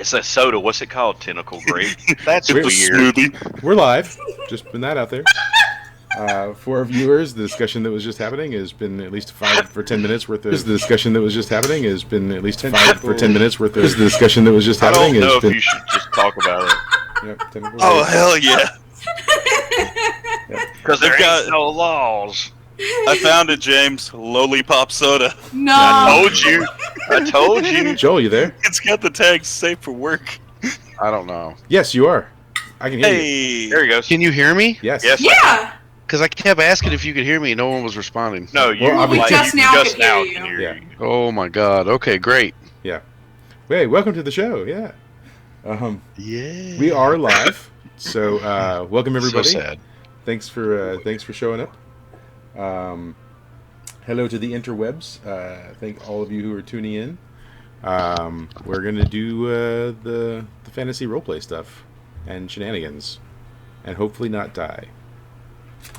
It's a soda. What's it called? Tentacle grape. That's We're- weird. Smoothie. We're live. Just putting that out there. For our viewers, the discussion that was just happening has been at least 5 or 10 minutes worth of. The discussion that was just happening has been at least 5 or 10 minutes worth of. The discussion that was just I happening don't know has if been. you should just talk about it. Yep, tentacle Oh, grape. hell yeah. Because there They've got- ain't no laws. I found it, James. Lollipop soda. No. I told you. I told you. Joel, you there? It's got the tag safe for work. I don't know. Yes, you are. I can hear you. Hey. There he goes. Can you hear me? Yes. Yes. Yeah. Because I kept asking if you could hear me and no one was responding. No, you. Well, we like, just you now just could hear now you. can hear Yeah. you. Oh my god. Okay, great. Hey, welcome to the show. Yeah. Yeah. We are live. So, welcome everybody. So sad. Thanks for showing up. Hello to the interwebs. Thank all of you who are tuning in. We're gonna do the fantasy roleplay stuff and shenanigans, and hopefully not die.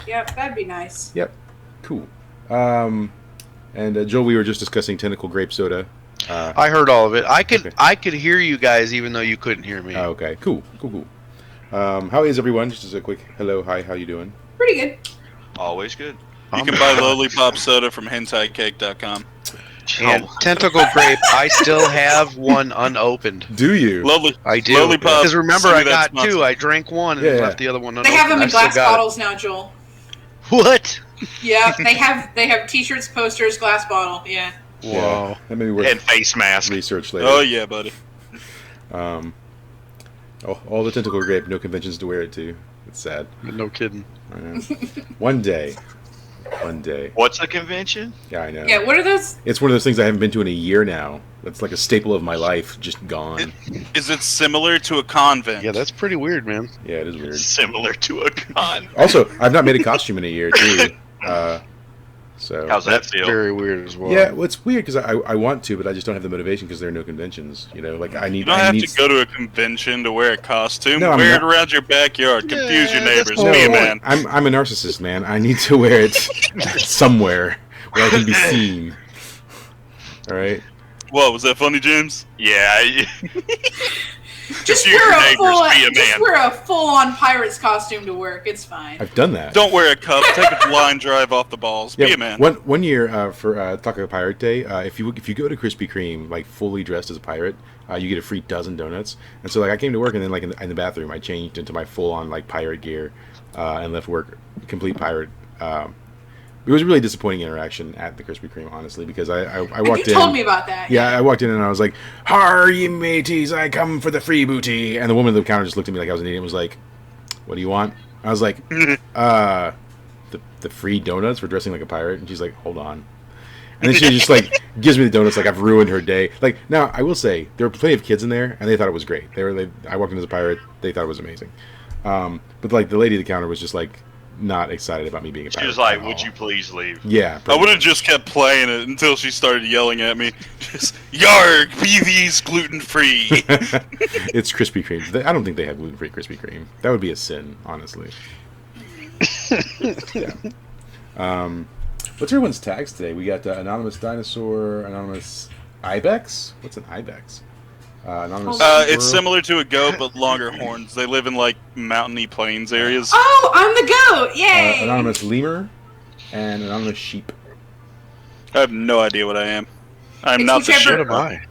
Yep, that'd be nice. Yep, cool. And Joel, we were just discussing tentacle grape soda. I heard all of it. Okay. I could hear you guys even though you couldn't hear me. Okay, cool. How is everyone? Just as a quick hello, hi, how you doing? Pretty good. Always good. You can buy Lollipop soda from hentaiCake.com. And tentacle grape, I still have one unopened. Do you? I do. Lollipop. Because remember, Send me I that got sponsor. two. I drank one and Yeah, left the other one unopened. They have them I in still glass got it. bottles now, Joel. What? Yeah, they have T-shirts, posters, glass bottle. Yeah. Whoa. That may be worth And face mask. research later. Oh, yeah, buddy. All the tentacle grape, no conventions to wear it to. It's sad. No kidding. I know. One day. What's a convention? Yeah, I know. Yeah. What are those? It's one of those things I haven't been to in a year now. It's like a staple of my life, just gone. Is it similar to a convent? Yeah, that's pretty weird, man. Yeah, it is weird. Similar to a con. Also, I've not made a costume in a year, too. So How's that That's feel? very weird as well. yeah, well, it's weird because I want to, but I just don't have the motivation because there are no conventions. You know, like I need. You don't I have need to go to a convention to wear a costume. No, I'm wear it not- around your backyard. Confuse your Yeah, that's neighbors. the Be a whole man. I'm a narcissist, man. I need to wear it somewhere where I can be seen. All right. What, was that funny, James? Yeah. Just Confuse wear your a neighbors, full. be a Just man. wear a full-on pirate's costume to work. It's fine. I've done that. Don't wear a cup. Take a line drive off the balls. Be a man. One year for Taco Pirate Day, if you go to Krispy Kreme like fully dressed as a pirate, you get a free dozen donuts. And so like I came to work and then like in the bathroom I changed into my full on like pirate gear and left work complete pirate. It was a really disappointing interaction at the Krispy Kreme, honestly, because I walked You in. told me about that. Yeah, I walked in and I was like, "Har, ye mateys, I come for the free booty." And the woman at the counter just looked at me like I was an idiot and was like, "What do you want?" I was like, the free donuts for dressing like a pirate." And she's like, "Hold on." And then she just like gives me the donuts like I've ruined her day. Like, now, I will say, there were plenty of kids in there and they thought it was great. I walked in as a pirate, they thought it was amazing. But like the lady at the counter was just like not excited about me being a pirate. She was like, at "Would all. you please leave?" Yeah. I would have just kept playing it until she started yelling at me. Just, Yarg, BV's gluten-free. It's Krispy Kreme. I don't think they have gluten-free Krispy Kreme. That would be a sin, honestly. Yeah. What's everyone's tags today? We got Anonymous Dinosaur, Anonymous Ibex. What's an Ibex? Anonymous. It's Squirrel. similar to a goat, but longer horns. They live in, like, mountainy plains areas. Oh, I'm the goat! Yay! Anonymous Lemur and Anonymous Sheep. I have no idea what I am. I'm It's not the whichever- shit. What am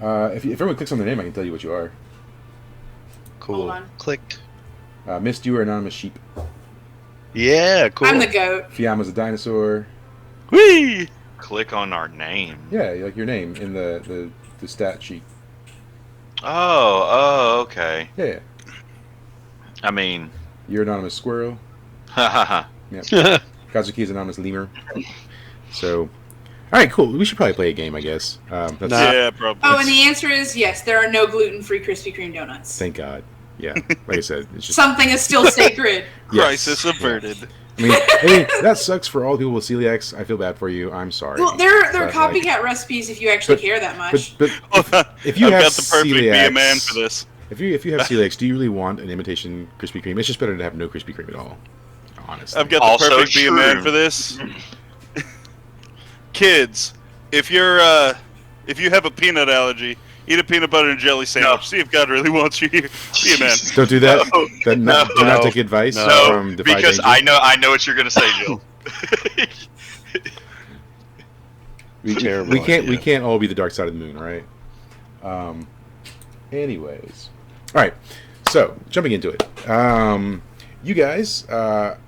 I? If everyone clicks on their name, I can tell you what you are. Cool. Hold on. Clicked. Mist, you are Anonymous Sheep. Yeah, cool. I'm the goat. Fiamma's a dinosaur. Whee! Click on our name. Yeah, like your name in the stat sheet. Oh, okay. Yeah. I mean, You're Anonymous Squirrel. haha. Yep. Kazuki's Anonymous Lemur. So, all right, cool. We should probably play a game, I guess. That's, Nah. Yeah, probably. Oh, and the answer is yes. There are no gluten-free Krispy Kreme donuts. Thank God. Yeah, like I said, it's just Something is still sacred. yes. Crisis averted. I mean, that sucks for all the people with celiacs. I feel bad for you. I'm sorry. Well, they're But, copycat like, recipes if you actually but- care that much. But if you I've have got the perfect be a celiacs, man for this. if you have celiacs, do you really want an imitation Krispy Kreme? It's just better to have no Krispy Kreme at all. Honestly. I've got the Also perfect be a man true. for this. Kids, if you have a peanut allergy, Eat a peanut butter and jelly sandwich. No. See if God really wants you here. See you, man. Don't do that. No. Do not No. take advice No, from Defy because Danger. I know what you're gonna say, Jill. Terrible we can't idea. all be the dark side of the moon, right? Anyways, all right. So jumping into it, you guys are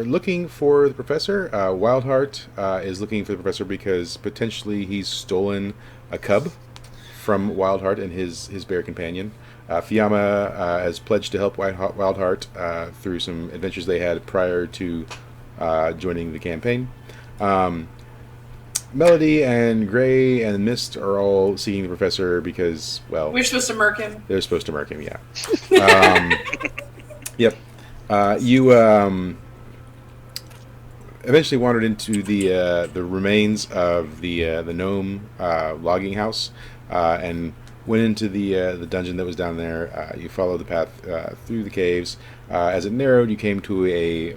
looking for the professor. Wildheart is looking for the professor because potentially he's stolen a cub from Wildheart and his bear companion. Fiamma has pledged to help Wildheart through some adventures they had prior to joining the campaign. Melody and Gray and Mist are all seeking the professor because, well, We're supposed to murk him. they're supposed to murk him. Yeah. Yep. You eventually wandered into the remains of the gnome logging house and went into the dungeon that was down there. You followed the path through the caves. As it narrowed, you came to a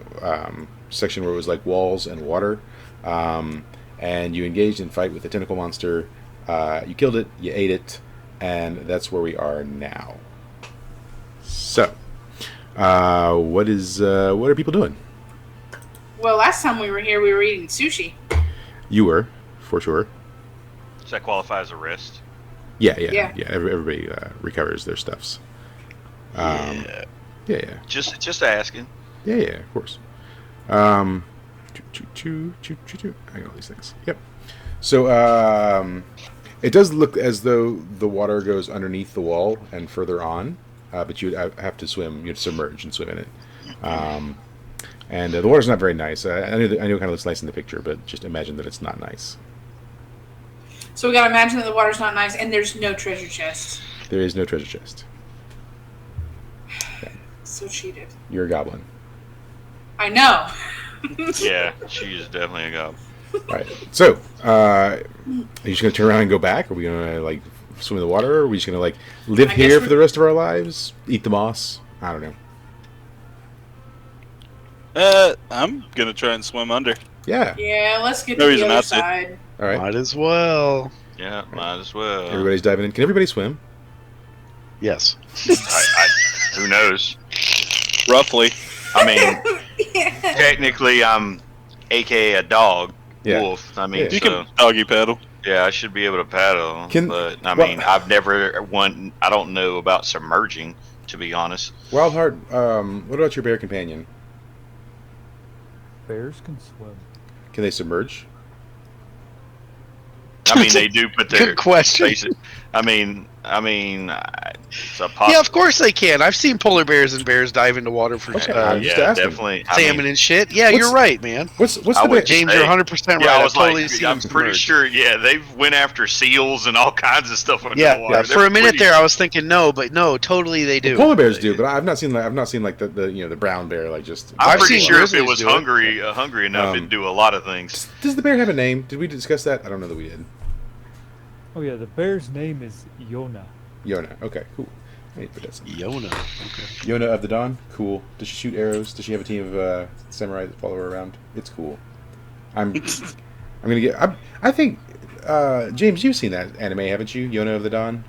section where it was like walls and water. And you engaged in fight with the tentacle monster. You killed it, you ate it, and that's where we are now. So, what are people doing? Well, last time we were here, we were eating sushi. You were, for sure. Does that qualify as a rest? Yeah. Yeah. Everybody recovers their stuffs. Yeah. Yeah. Just asking. Yeah, of course. I got all these things. Yep. So it does look as though the water goes underneath the wall and further on, but you'd have to swim. You'd submerge and swim in it. And the water's not very nice. I know it kind of looks nice in the picture, but just imagine that it's not nice. So we gotta imagine that the water's not nice, and there's no treasure chest. There is no treasure chest. So cheated. You're a goblin. I know. Yeah, she is definitely a goblin. All right. So, are you just gonna turn around and go back? Are we gonna like swim in the water? Or are we just gonna like live I guess here we- for the rest of our lives? Eat the moss? I don't know. I'm gonna try and swim under. Yeah. Yeah, let's get No to the reason other not to. side. All right. Might as well. Yeah, might as well. Everybody's diving in. Can everybody swim? Yes. Who knows? Roughly. I mean, technically, I'm AKA a dog, Yeah. wolf. I mean, Yeah. You so can doggy paddle. yeah, I should be able to paddle. Can- but I well- mean, I've never I don't know about submerging, to be honest. Wildheart, what about your bear companion? Bears can swim. Can they submerge? I mean, they do put their Good question. faces. I mean, it's a Yeah, possible. of course they can. I've seen polar bears and bears dive into water for Okay, I'm just asking. definitely. I salmon mean, and shit. Yeah, What's- you're right, man. What's I the bear? would- James, Hey, you're 100% yeah, right. I was I've totally like, seen I'm them pretty submerged. sure. Yeah, they've went after seals and all kinds of stuff underwater. Yeah, for They're a minute pretty- there, I was thinking no, but no, totally they do. Polar bears do, but I've not seen like the the brown bear like just. I'm I've pretty seen sure if it grizzlies was do it. hungry enough, Um, it'd do a lot of things. Does the bear have a name? Did we discuss that? I don't know that we did. Oh yeah, the bear's name is Yona. Yona. Okay, cool. I need to put that somewhere. Yona. Okay. Yona of the Dawn. Cool. Does she shoot arrows? Does she have a team of samurai that follow her around? It's cool. I'm gonna get. I think James, you've seen that anime, haven't you? Yona of the Dawn.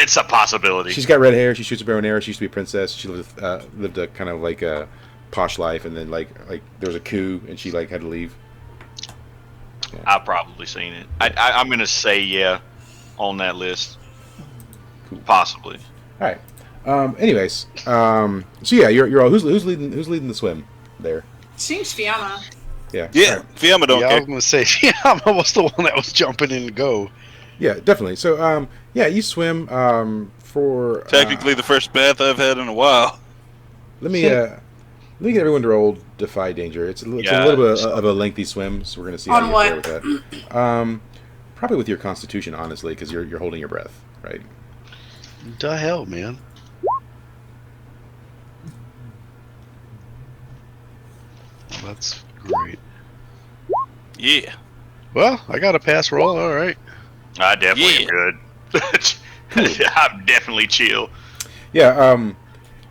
It's a possibility. She's got red hair. She shoots a bow and arrow. She used to be a princess. She lived a kind of like a posh life, and then like there was a coup, and she like had to leave. I've probably seen it. I'm gonna say yeah, on that list. Cool. Possibly. All right. Anyways, so yeah, you're all who's leading the swim there? Seems Fiamma. Yeah. Yeah, All right. Fiamma don't Yeah, I care. was gonna say, yeah, I was the one that was jumping in to go. Yeah, definitely. So yeah, you swim for Technically, the first bath I've had in a while. Let me get everyone to roll Defy Danger. It's a little bit of a lengthy swim, so we're gonna see how On you what? fare with that. Probably with your Constitution, honestly, because you're holding your breath, right? The hell, man. That's great. Yeah. Well, I got a pass roll. All right. I definitely am good. I'm definitely chill. Yeah.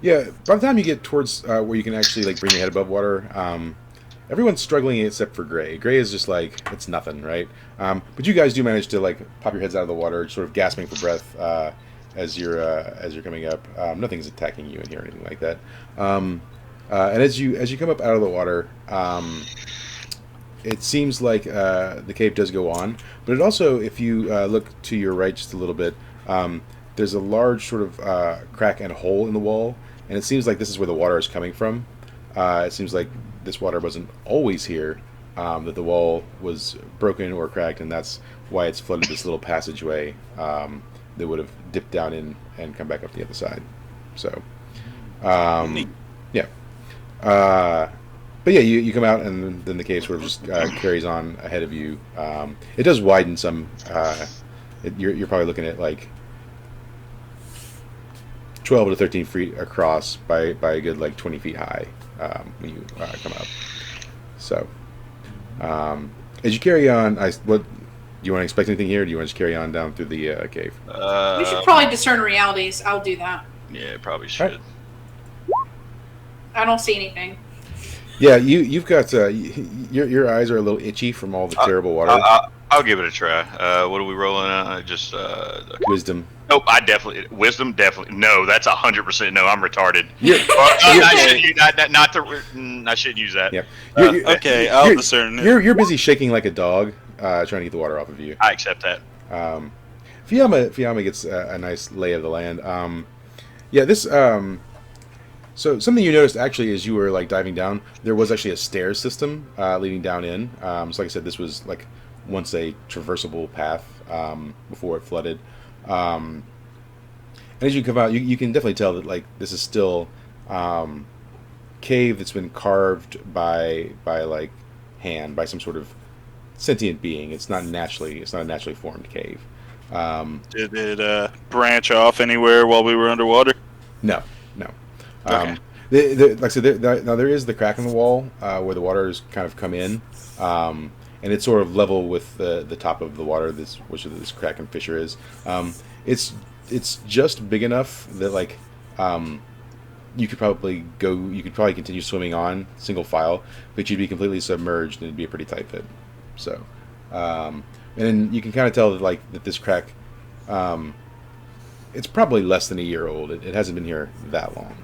Yeah. By the time you get towards where you can actually like bring your head above water, everyone's struggling except for Gray. Gray is just like it's nothing, right? But you guys do manage to like pop your heads out of the water, sort of gasping for breath as you're coming up. Nothing's attacking you in here or anything like that. And as you come up out of the water, it seems like the cave does go on, but it also, if you look to your right just a little bit, there's a large sort of crack and hole in the wall, and it seems like this is where the water is coming from. It seems like this water wasn't always here, that the wall was broken or cracked, and that's why it's flooded this little passageway that would have dipped down in and come back up the other side. So, yeah. But yeah, you come out, and then the cave sort of just carries on ahead of you. It does widen some. You're probably looking at like 12 to 13 feet across by a good like 20 feet high when you come up. So, as you carry on, what do you want to expect anything here? Or do you want to just carry on down through the cave? We should probably discern realities. I'll do that. Yeah, probably should. Right. I don't see anything. Yeah, you've got your eyes are a little itchy from all the terrible water. I'll give it a try. What are we rolling on? Just Wisdom. Nope, wisdom definitely. No, that's 100% no. I'm retarded. I shouldn't use that. Yeah. Okay, I'll discern it. You're busy shaking like a dog, trying to get the water off of you. I accept that. Fiamma gets a nice lay of the land. Yeah, this. So something you noticed actually as you were like diving down, there was actually a stairs system leading down in. So like I said, this was like once a traversable path before it flooded. And as you come out, you can definitely tell that like this is still cave that's been carved by like hand by some sort of sentient being. It's not a naturally formed cave. Did it branch off anywhere while we were underwater? No. Okay. Like I said, now there is the crack in the wall where the water has kind of come in, and it's sort of level with the top of the water, which this crack and fissure is. It's just big enough that like you could probably continue swimming on single file, but you'd be completely submerged and it'd be a pretty tight fit. So, and then you can kind of tell that this crack, it's probably less than a year old. It hasn't been here that long.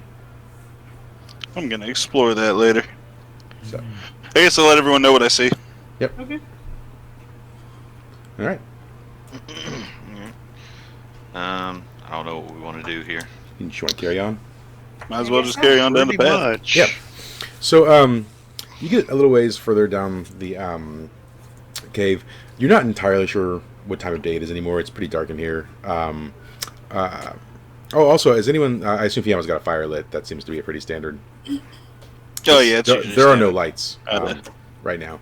I'm gonna explore that later. So, I guess I'll let everyone know what I see. yep. Okay. All right. I don't know what we want to do here. You just want to carry on? Might as well just carry on down the Pretty path. much. Yep. So, you get a little ways further down the cave. You're not entirely sure what time of day it is anymore. It's pretty dark in here. Also, has anyone? I assume Fiamma's got a fire lit. That seems to be a pretty standard. Oh yeah, it's There usually are no standard. lights right now.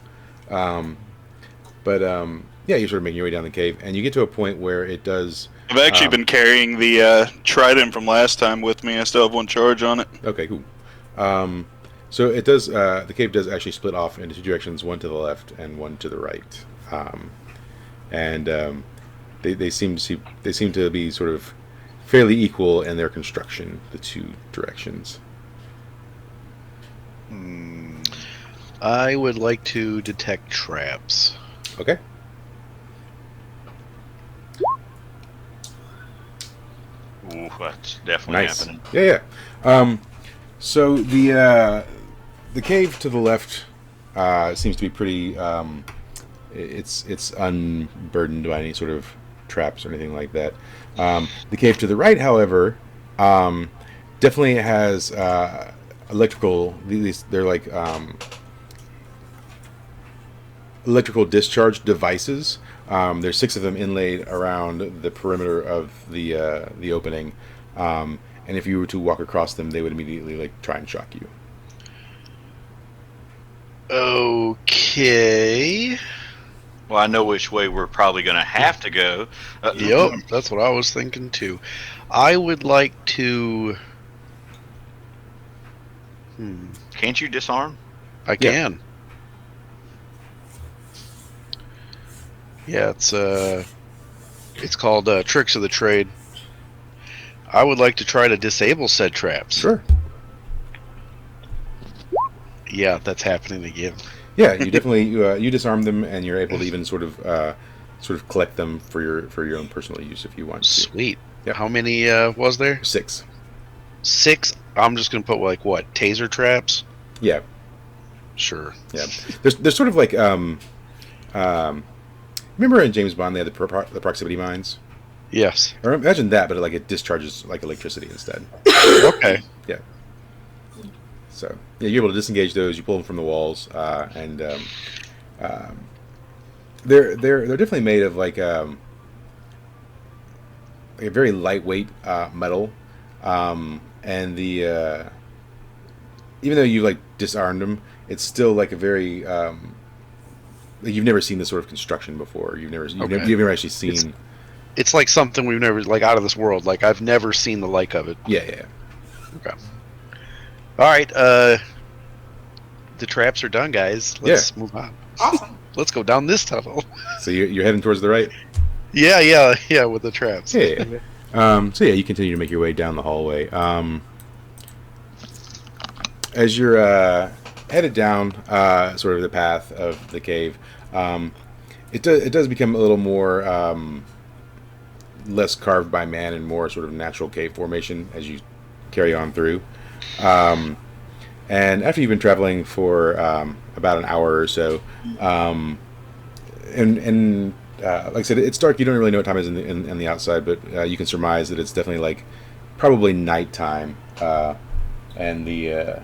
But yeah, you're sort of making your way down the cave, and you get to a point where it does. I've actually been carrying the trident from last time with me. I still have one charge on it. Okay, cool. So it does. The cave does actually split off into two directions: one to the left and one to the right. They seem to be sort of fairly equal in their construction. The two directions. I would like to detect traps. Okay. Ooh, that's definitely Nice. happening. Yeah. So the cave to the left seems to be pretty. It's unburdened by any sort of traps or anything like that. The cave to the right, however, definitely has electrical. They're like electrical discharge devices. There's 6 of them inlaid around the perimeter of the opening, and if you were to walk across them, they would immediately like try and shock you. Okay. Well, I know which way we're probably going to have to go. Yep, that's what I was thinking too. I would like to. Can't you disarm? I Yeah. can. Yeah, it's called Tricks of the Trade. I would like to try to disable said traps. Sure. Yeah, that's happening again. Yeah, you definitely you disarm them, and you're able to even sort of collect them for your own personal use if you want to. Sweet. Yep. How many was there? 6. 6. I'm just gonna put like what? Taser traps? Yeah, Sure. yeah. There's sort of like remember in James Bond they had the proximity mines? Yes. Or imagine that, but like it discharges like electricity instead. Okay. Yeah. So yeah, you're able to disengage those. You pull them from the walls, and they're definitely made of like a very lightweight metal, and the even though you like disarmed them, it's still like a very like you've never seen this sort of construction before. You've never actually seen. It's like something we've never like out of this world. Like I've never seen the like of it. Yeah. Okay. All right. The traps are done, guys. Let's move on. Awesome. Let's go down this tunnel. So you're heading towards the right. Yeah. With the traps. Yeah. So yeah, you continue to make your way down the hallway. As you're headed down sort of the path of the cave, it does become a little more less carved by man and more sort of natural cave formation as you carry on through. And after you've been traveling for about an hour or so, and like I said, it's dark. You don't really know what time it is in the outside, but you can surmise that it's definitely like probably nighttime. And the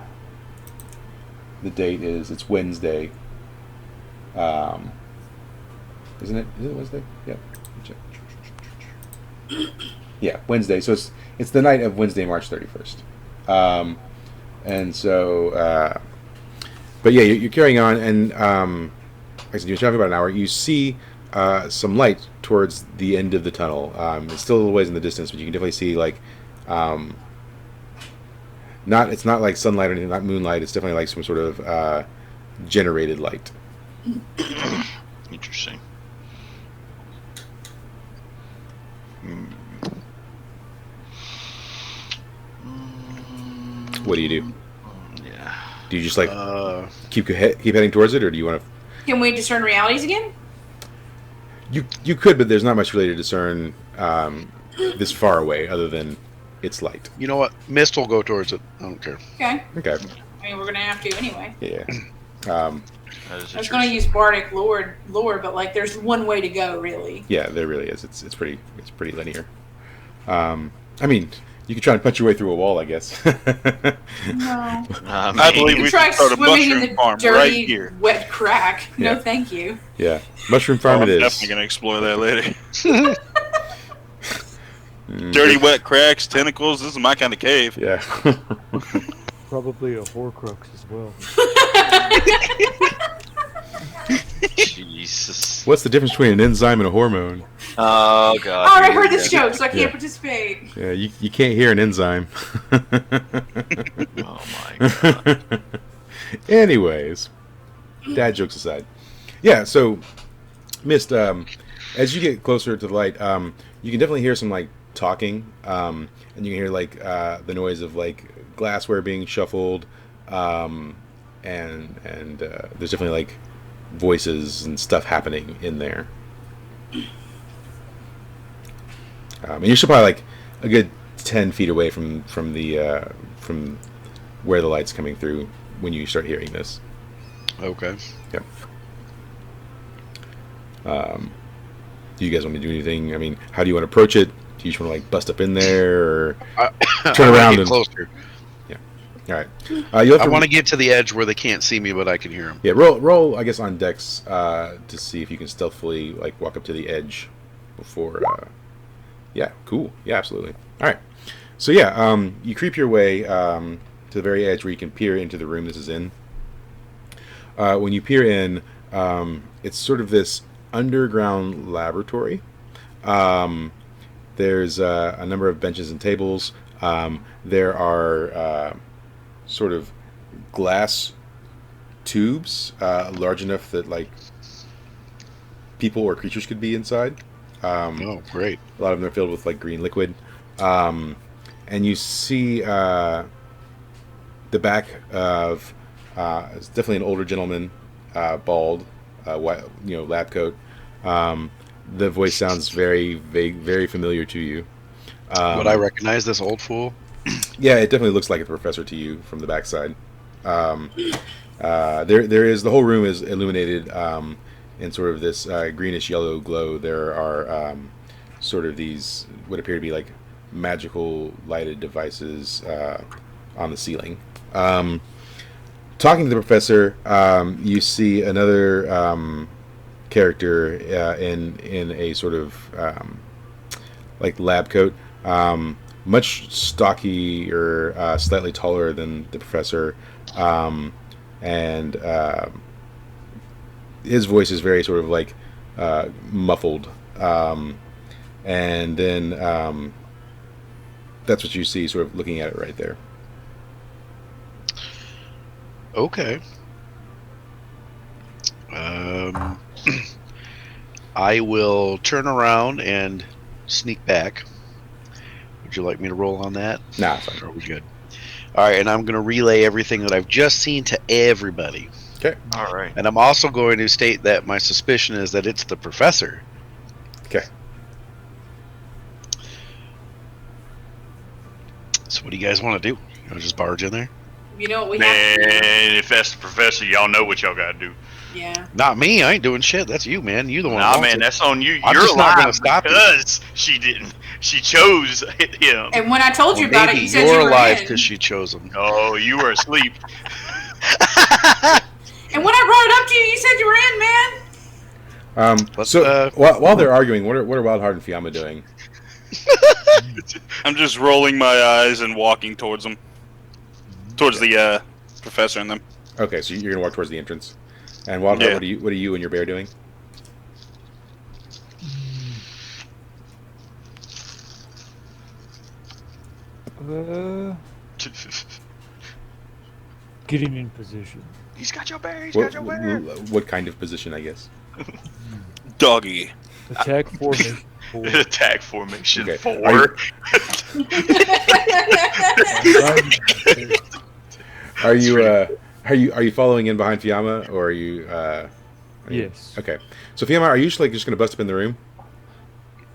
date is Wednesday. Isn't it? Is it Wednesday? Yeah. Check. Yeah, Wednesday. So it's the night of Wednesday, March 31st. And so, but yeah, you're carrying on, and like I said, you're traveling about an hour. You see some light towards the end of the tunnel. It's still a little ways in the distance, but you can definitely see like it's not like sunlight or anything, not moonlight. It's definitely like some sort of generated light. Interesting. What do you do? Yeah. Do you just like keep heading towards it, or do you want to? Can we discern realities again? You could, but there's not much really to discern this far away, other than it's light. You know what? Mist will go towards it. I don't care. Okay. Okay. I mean, we're gonna have to anyway. Yeah. That is I was gonna use bardic lore, but like, there's one way to go, really. Yeah, there really is. It's pretty linear. I mean, you could try and punch your way through a wall, I guess. No. I believe You we try should start a swimming in mushroom the farm dirty, right here. wet crack. Yeah. No, thank you. Yeah, mushroom farm I'm it is. definitely gonna explore that later. Dirty, wet cracks, tentacles. This is my kind of cave. Yeah. Probably a Horcrux as well. Jesus. What's the difference between an enzyme and a hormone? Oh god. Oh, I heard this joke, so I can't Yeah. participate. Yeah, you can't hear an enzyme. Oh my god. Anyways, dad jokes aside. Yeah, so Mist, as you get closer to the light, you can definitely hear some like talking, and you can hear like the noise of like glassware being shuffled, and there's definitely like voices and stuff happening in there. And you're still probably like a good 10 feet away from where the light's coming through when you start hearing this. Okay. Yep. Do you guys want to do anything? I mean, how do you want to approach it? Do you just want to like bust up in there, or turn around and closer? Yeah. All right. You'll have I to want to get to the edge where they can't see me, but I can hear them. Yeah, roll. I guess on Dex to see if you can stealthily like walk up to the edge before. Yeah, cool. Yeah, absolutely. All right. So yeah, you creep your way to the very edge where you can peer into the room this is in. When you peer in, it's sort of this underground laboratory. There's a number of benches and tables. There are sort of glass tubes large enough that like people or creatures could be inside. Oh, great. A lot of them are filled with like green liquid. And you see the back of It's definitely an older gentleman, bald, white, lab coat. The voice sounds very vague, very familiar to you. Would I recognize this old fool? Yeah, it definitely looks like a professor to you from the backside. There is the whole room is illuminated in sort of this greenish yellow glow. There are sort of these what appear to be like magical lighted devices on the ceiling. Talking to the professor, you see another character in a sort of like lab coat, much stockier, slightly taller than the professor, and his voice is very sort of like muffled, and then that's what you see, sort of looking at it right there. Okay. I will turn around and sneak back. Would you like me to roll on that? Nah, it's fine. Or are we good? All right, and I'm going to relay everything that I've just seen to everybody. Okay. All right. And I'm also going to state that my suspicion is that it's the professor. Okay. So what do you guys want to do? You want to just barge in there? You know what we have to do? Man, if that's the professor, y'all know what y'all gotta do. Yeah. Not me. I ain't doing shit. That's you, man. You the one. Nah, who wants man, it. that's on you. I'm You're just not alive gonna stop you. because she didn't. She chose him. And when I told you about it, Maybe you said you you're were alive in. because she chose him. Oh, you were asleep. And when I brought it up to you, you said you were in, man. Let's, So while they're arguing, what are Wildheart and Fiamma doing? I'm just rolling my eyes and walking towards them. Towards the professor and them. Okay, so you're gonna walk towards the entrance. And Wildheart, Yeah. what are you and your bear doing? Getting in position. He's got your bear. He's What, got your bear. what kind of position, I guess? Doggy. Attack formation. Four. Attack formation Okay. 4. Are you following in behind Fiamma, or are you? Yes. Okay. So Fiamma, are you just gonna bust up in the room?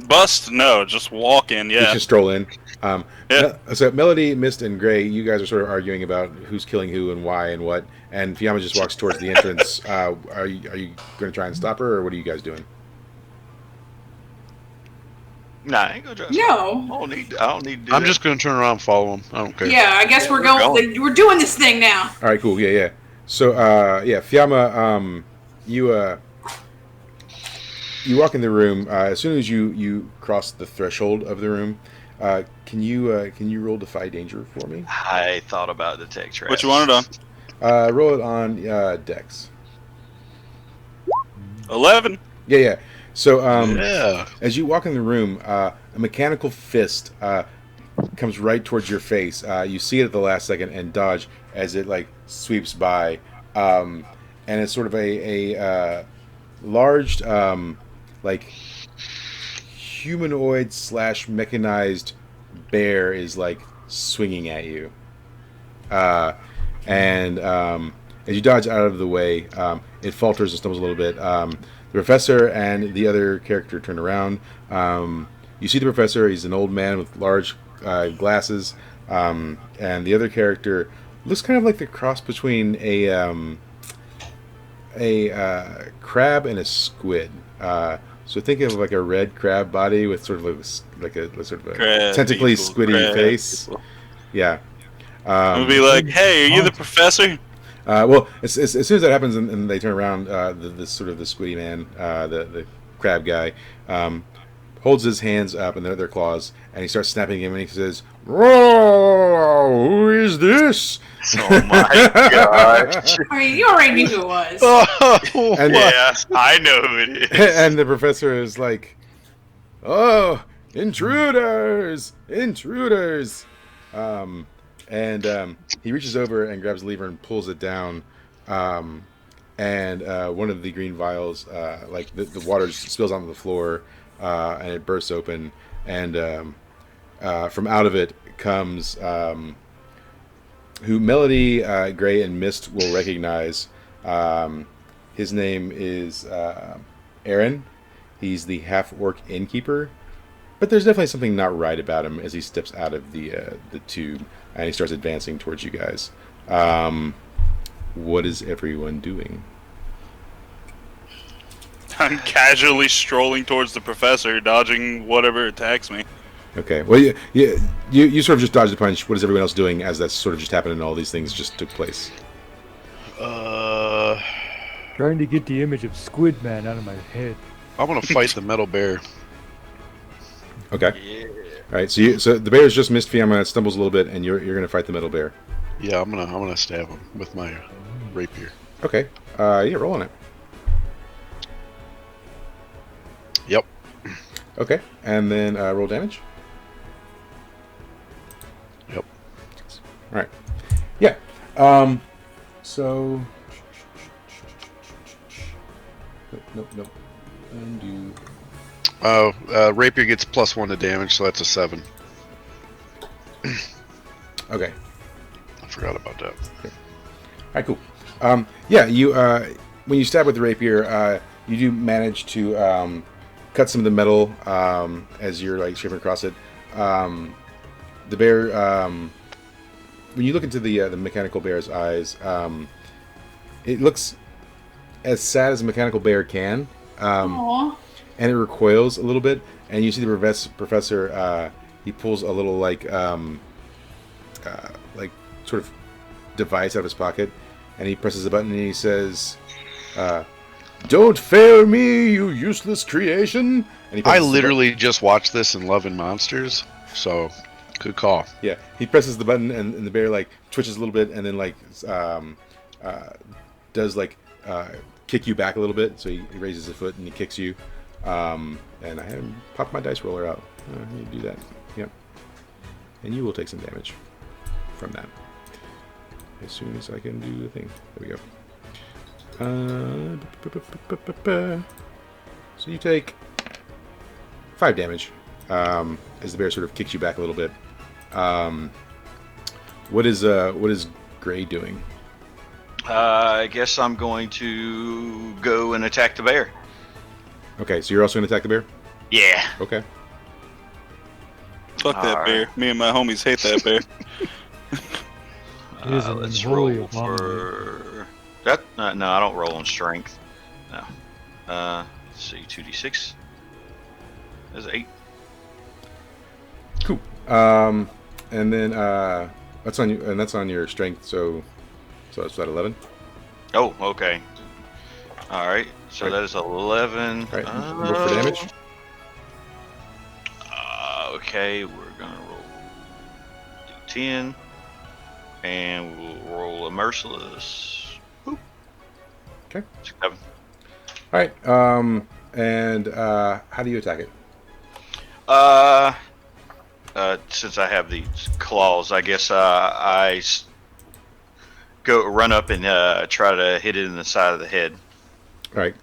Bust? No, just walk in, You yeah. just stroll in. Yeah. So Melody, Mist, and Gray, you guys are sort of arguing about who's killing who and why and what. And Fiamma just walks towards the entrance. Are you going to try and stop her, or what are you guys doing? Nah, I ain't gonna try. No. I don't need to do I'm that. just going to turn around and follow him. I don't care. Yeah, I guess we're going. We're doing this thing now. All right, cool. Yeah. So Fiamma, you walk in the room. As soon as you cross the threshold of the room, can you roll Defy Danger for me? I thought about the tech traps. What you wanted on? Roll it on Dex. 11. Yeah. So Yeah. as you walk in the room, a mechanical fist comes right towards your face. You see it at the last second and dodge as it like sweeps by, and it's sort of a large like humanoid / mechanized bear is like swinging at you, and as you dodge out of the way, it falters and stumbles a little bit. The professor and the other character turn around. You see the professor. He's an old man with large glasses, and the other character looks kind of like the cross between a crab and a squid. So think of like a red crab body with sort of like a sort of a Crab tentacly people, squiddy crab face. people. Yeah. I'm gonna be like, hey, are you the professor? Well, as soon as that happens and they turn around, the sort of the squiddy man, the crab guy, holds his hands up and their claws, and he starts snapping him, and he says, "Whoa, who is this?" Oh my gosh. I mean, you already knew who it was. Oh, And, Yeah, I know who it is. and the professor is like, "Oh, intruders! And he reaches over and grabs the lever and pulls it down, and one of the green vials, like the water spills onto the floor, and it bursts open, and from out of it comes who Melody, Gray, and Mist will recognize. His name is Aaron. He's the half-orc innkeeper. But there's definitely something not right about him as he steps out of the tube and he starts advancing towards you guys. What is everyone doing? I'm casually strolling towards the professor, dodging whatever attacks me. Okay. Well, you sort of just dodged the punch. What is everyone else doing as that's sort of just happened and all these things just took place? Trying to get the image of Squid Man out of my head. I want to fight the metal bear. Okay. Yeah. All right. So the bear's just missed Fiamma. It stumbles a little bit, and you're gonna fight the metal bear. Yeah, I'm gonna stab him with my rapier. Okay. Yeah, roll on it. Yep. Okay. And then roll damage. Yep. All right. Yeah. So. Nope. Undo. Rapier gets +1 to damage, so that's a 7. Okay. I forgot about that. Okay. All right, cool. Yeah, you when you stab with the rapier, you do manage to cut some of the metal as you're like scraping across it. The bear, when you look into the mechanical bear's eyes, it looks as sad as a mechanical bear can. Aww. And it recoils a little bit, and you see the professor. He pulls a little like sort of device out of his pocket, and he presses a button and he says, "Don't fail me, you useless creation!" And he I presses literally just watched this in Love and Monsters, so good call. yeah, he presses the button, and the bear like twitches a little bit, and then like does like kick you back a little bit. So he raises his foot and he kicks you. And I had him pop my dice roller out. You do that. Yep. And you will take some damage from that. As soon as I can do the thing. There we go. So you take 5 damage as the bear sort of kicks you back a little bit. What is Gray doing? I guess I'm going to go and attack the bear. Okay, so you're also going to attack the bear? Yeah. Okay. Fuck that Alright. bear. Me and my homies hate that bear. It is an Let's unholy roll for that. No, I don't roll on strength. No. Let's see, 2d6. That's 8. Cool. And then that's on you, and that's on your strength. So that's that 11. Oh, okay. All right. So Right. that is 11. All right. Roll for damage. Okay, we're gonna roll d10, and we'll roll a merciless. Boop. Okay. 7. All right. And how do you attack it? Since I have these claws, I guess I go run up and try to hit it in the side of the head. All right.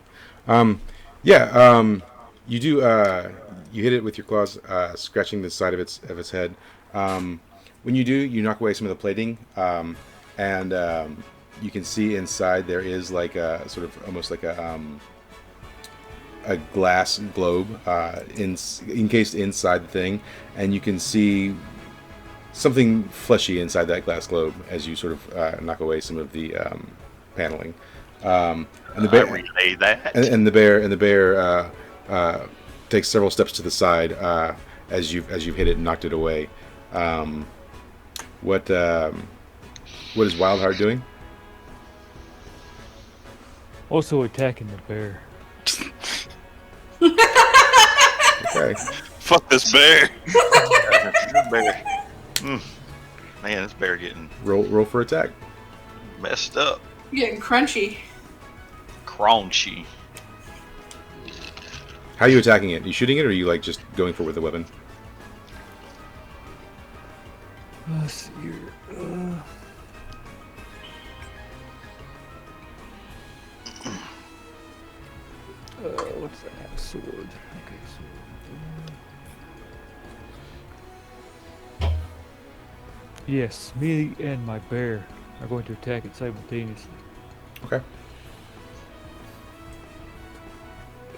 Yeah. You do. You hit it with your claws, scratching the side of its head. When you do, you knock away some of the plating, and you can see inside there is like a sort of almost like a glass globe encased inside the thing, and you can see something fleshy inside that glass globe as you sort of knock away some of the paneling. And the bear, I relay that. and the bear takes several steps to the side as you've hit it and knocked it away. What is Wildheart doing? Also attacking the bear. Okay. Fuck this bear. Bear. Man, this bear getting Roll for attack. messed up. You're getting crunchy. Crunchy. How are you attacking it? Are you shooting it, or are you like just going for it with a weapon? Let's see here. What's that? Sword. Okay, sword. Yes, me and my bear are going to attack it simultaneously. Okay.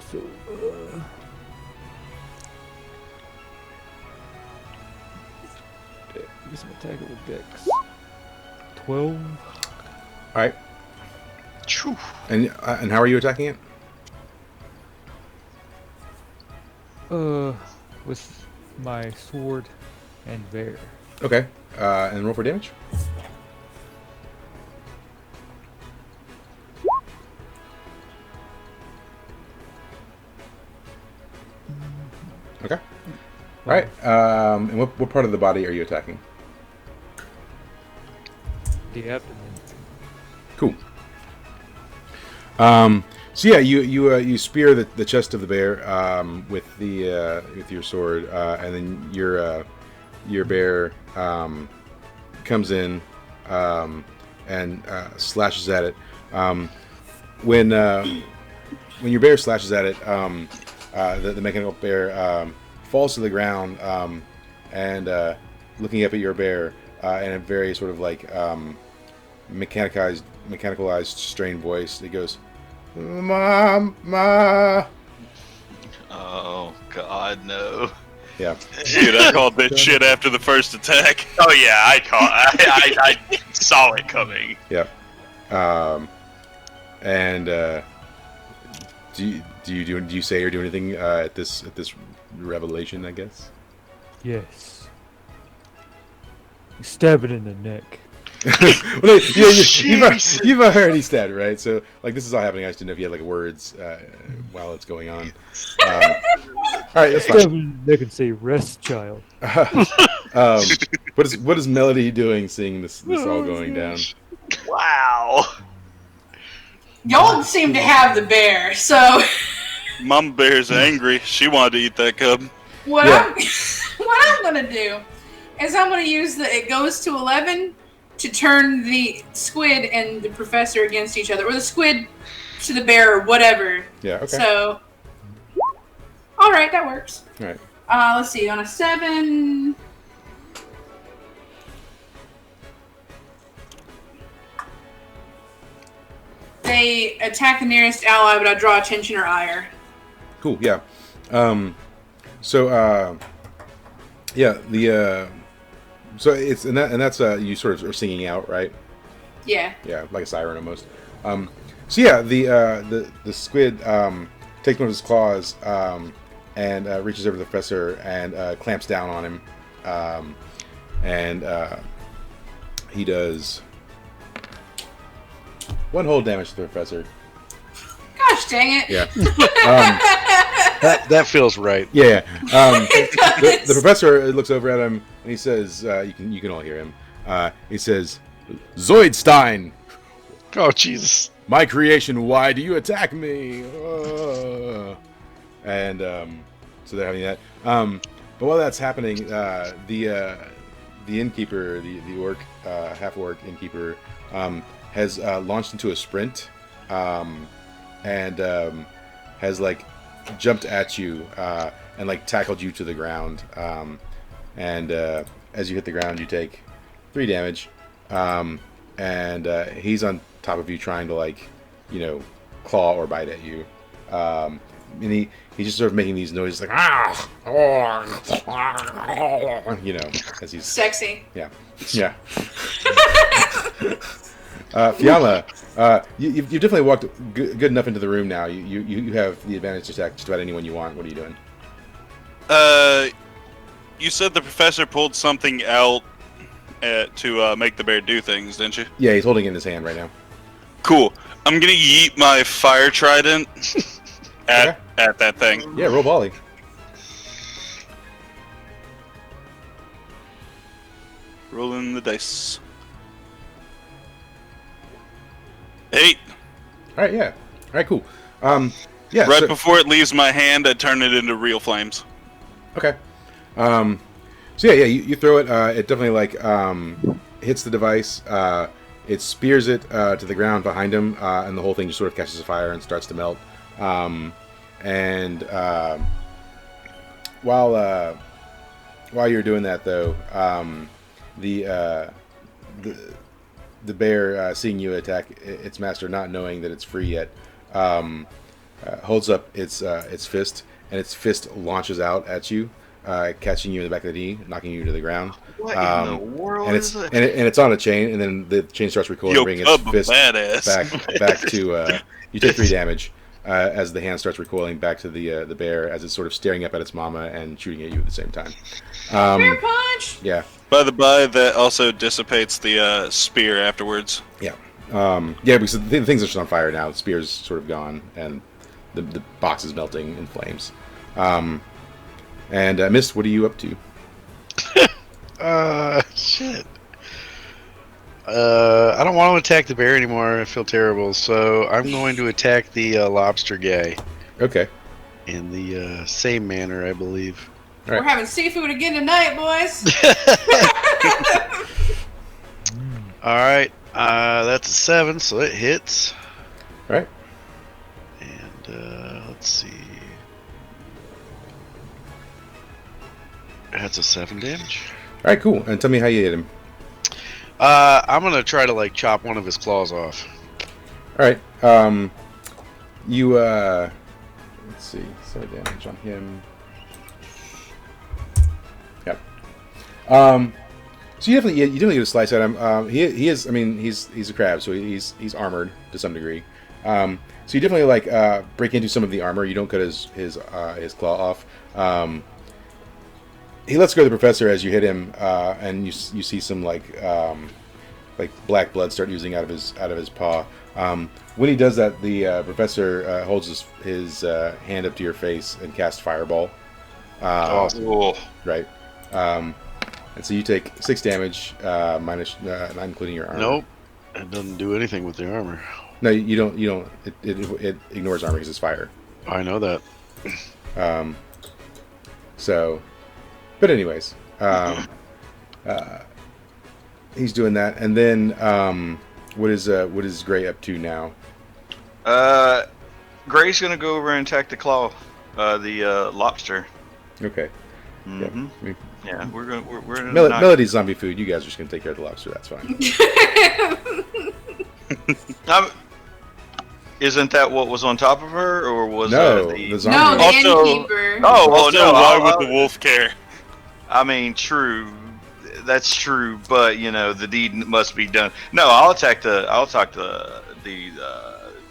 So, I guess I'm attacking with Dex. 12. All right. Phew. And how are you attacking it? With my sword and bear. Okay. And roll for damage. Okay. All right. And what part of the body are you attacking? The abdomen. Cool. So yeah, you spear the chest of the bear with your sword, and then your bear comes in and slashes at it. When your bear slashes at it, the mechanical bear falls to the ground, and looking up at your bear in a very sort of like mechanicalized, strained voice, it goes, "Mama." Oh God, no. Yeah. Dude, I called that shit after the first attack. Oh yeah, I saw it coming. Yeah. And do you say or do anything at this revelation? I guess. Yes. Stab it in the neck. Well, you've already stabbed, right? So like this is all happening. I just didn't know if you had like words while it's going on. All right, that's Stab it fine. in the neck and say, "Rest, child." What is Melody doing, seeing this all going down? Wow. Y'all seem to have the bear, so Mama Bear's angry. She wanted to eat that cub. what Yeah. what I'm gonna do is I'm gonna use the it goes to 11 to turn the squid and the professor against each other, or the squid to the bear, or whatever. Yeah. Okay. So, all right, that works. All right. Let's see. On a 7, they attack the nearest ally, but I draw attention or ire. Cool. Yeah. So yeah, so it's that's you sort of are singing out, right? Yeah. Yeah, like a siren almost. So yeah, the squid takes one of his claws and reaches over to the professor and clamps down on him, and he does 1 whole damage to the professor. Gosh dang it. Yeah. That feels right. Yeah. The does. professor looks over at him and he says, "You can all hear him." He says, "Zoidstein, Oh Jesus! my creation. Why do you attack me?" And so they're having that. But while that's happening, the innkeeper, the orc, half orc innkeeper, has launched into a sprint, and has like jumped at you and like tackled you to the ground. And as you hit the ground, you take 3 damage. And he's on top of you, trying to like, claw or bite at you. And he's just sort of making these noises like as he's Sexy. yeah. Fiala, you've definitely walked good enough into the room now. You have the advantage to attack just about anyone you want. What are you doing? You said the professor pulled something out to make the bear do things, didn't you? Yeah, he's holding it in his hand right now. Cool. I'm gonna yeet my fire trident at that thing. Yeah, roll volley. Rolling the dice. 8. All right, yeah. All right, cool. Yeah. Right so- before it leaves my hand, I turn it into real flames. Okay. So yeah, you throw it. It definitely like hits the device. It spears it to the ground behind him, and the whole thing just sort of catches fire and starts to melt. And while you're doing that, though, the bear, seeing you attack its master, not knowing that it's free yet, holds up its fist, and its fist launches out at you, catching you in the back of the knee, knocking you to the ground. What in the world and is it? and it's on a chain, and then the chain starts recoiling, Yo, bringing its Cub, a fist badass. back to. You take 3 damage as the hand starts recoiling back to the bear, as it's sort of staring up at its mama and shooting at you at the same time. Bear punch. Yeah, By the by, that also dissipates the spear afterwards. yeah, yeah. Because the things are just on fire now. The spear's sort of gone, and the box is melting in flames. And Mist, what are you up to? Shit. I don't want to attack the bear anymore. I feel terrible. So I'm going to attack the lobster guy Okay. in the same manner, I believe. All right. We're having seafood again tonight, boys. All right. That's a 7, so it hits. All right. And let's see. That's a 7 damage. All right. Cool. And tell me how you hit him. I'm gonna try to like chop one of his claws off. All right. You let's see. 7 damage on him. Yep. So you definitely get a slice at him. He is. I mean, he's a crab, so he's armored to some degree. So you definitely like break into some of the armor. You don't cut his claw off. He lets go of the professor as you hit him, and you see some like black blood start oozing out of his paw. When he does that, the professor holds his hand up to your face and casts fireball. Oh, Right. And so you take 6 damage, minus not including your armor. Nope, it doesn't do anything with the armor. No, you don't. It ignores armor because it's fire. I know that. So, but anyways, he's doing that, and then what is Gray up to now? Gray's gonna go over and attack the claw, the lobster. Okay. Mm-hmm. Yeah. Yeah, we're Melody's zombie food. You guys are just gonna take care of the lobster. That's fine. Isn't that what was on top of her, or was No, the the zombie. No, the Also- innkeeper. Oh, well, Also, no. why would the wolf care? I mean, true. That's true, but the deed must be done. No, I'll attack the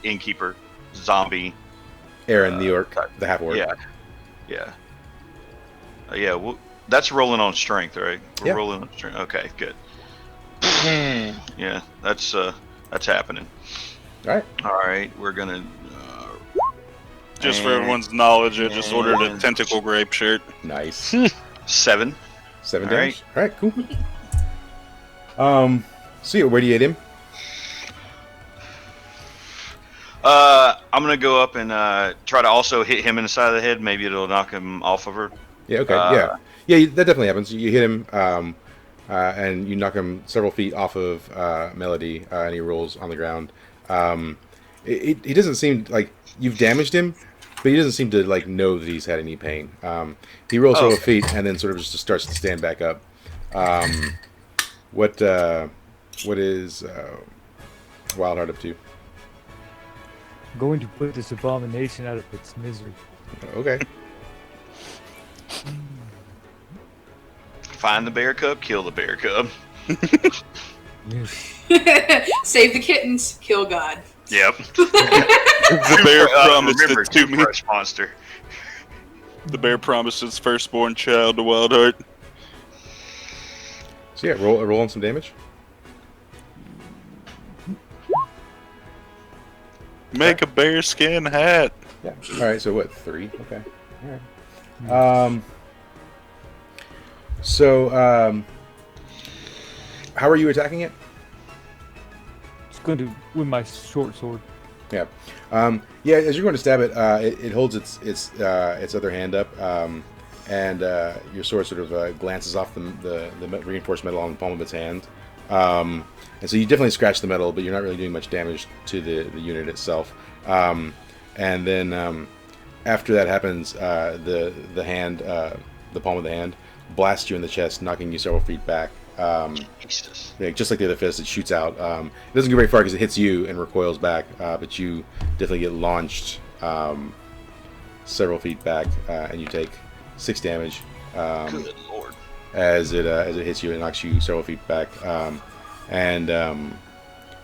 innkeeper, zombie. Aaron, the orc, the half orc. Yeah, yeah, Well, that's rolling on strength, right? We're Yeah. rolling on strength. Okay, good. Yeah, that's happening. All right. All right, we're gonna. Just for everyone's knowledge, I just ordered a and- tentacle grape shirt. Nice. 7. 7 All damage. All right. Cool. So yeah, where do you hit him? I'm gonna go up and try to also hit him in the side of the head. Maybe it'll knock him off of her. Yeah. Okay. Yeah. That definitely happens. You hit him, and you knock him several feet off of Melody, and he rolls on the ground. He doesn't seem like you've damaged him, but he doesn't seem to like know that he's had any pain. He rolls several feet and then sort of just starts to stand back up. What is Wildheart up to? Going to put this abomination out of its misery. Okay. Find the bear cub, kill the bear cub. Yes. Save the kittens, kill God. Yep. The bear promised Remember, it to me. toothbrush monster. The bear promised its firstborn child to Wildheart. So yeah, roll on some damage. Make a bearskin hat. Yeah. All right. So what? 3. Okay. All right. So how are you attacking it? Just going to with my short sword. Yeah. Yeah. As you're going to stab it, it holds its other hand up, and your sword sort of glances off the reinforced metal on the palm of its hand. And so you definitely scratch the metal, but you're not really doing much damage to the unit itself. And then after that happens, the hand, the palm of the hand, blasts you in the chest, knocking you several feet back. Jesus. Yeah, just like the other fist, it shoots out. It doesn't go very far because it hits you and recoils back, but you definitely get launched several feet back, and you take 6 damage Good lord. as it hits you and knocks you several feet back.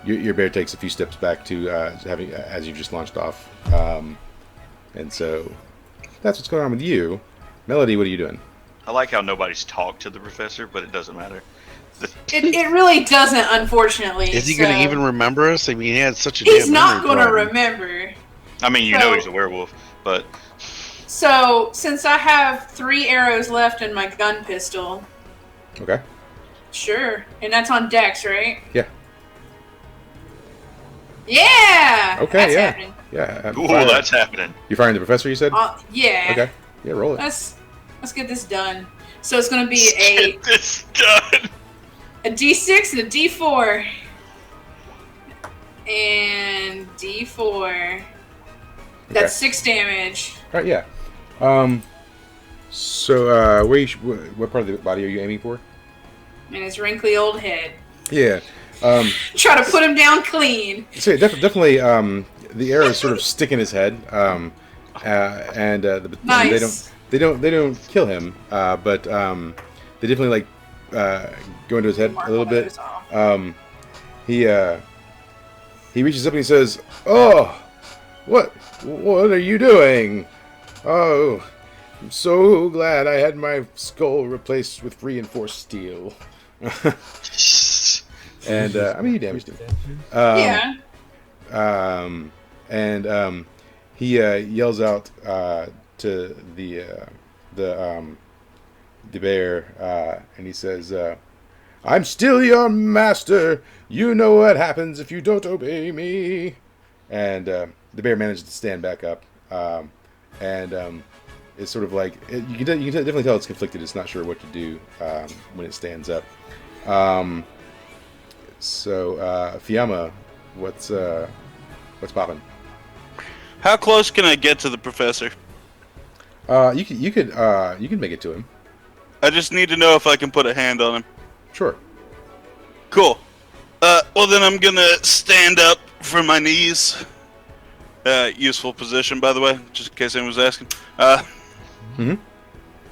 Your bear takes a few steps back to as you've just launched off. And so that's what's going on with you. Melody, what are you doing? I like how nobody's talked to the professor, but it doesn't matter. It really doesn't, unfortunately. Is he going to even remember us? I mean, he had such a He's damn not memory going to problem. remember. I mean, you know he's a werewolf, but So, since I have 3 arrows left in my gun pistol, Okay. sure. And that's on Dex, right? Yeah. Yeah! Okay, That's yeah. happening. Yeah. ooh, that's happening. You're firing the professor, you said? Yeah. Okay. Yeah, roll it. Let's get this done. So it's going to be a Get this done. D6 and a D4. And D4. That's 6 damage. All right, yeah. So, what part of the body are you aiming for? And his wrinkly old head. Yeah. Try to put him down clean. So definitely, the arrows sort of stick in his head, Nice. they don't kill him, but they definitely go into his head a little bit. He reaches up and he says, "Oh, what are you doing? Oh, I'm so glad I had my skull replaced with reinforced steel." And I mean, you damaged him. Yeah. He yells out to the bear, and he says, "I'm still your master. You know what happens if you don't obey me." And the bear manages to stand back up, and it's sort of like you can definitely tell it's conflicted. It's not sure what to do when it stands up. So, Fiamma, what's poppin'? How close can I get to the professor? You can make it to him. I just need to know if I can put a hand on him. Sure. Cool. Well then I'm gonna stand up from my knees. Useful position, by the way, just in case anyone was asking. Mhm.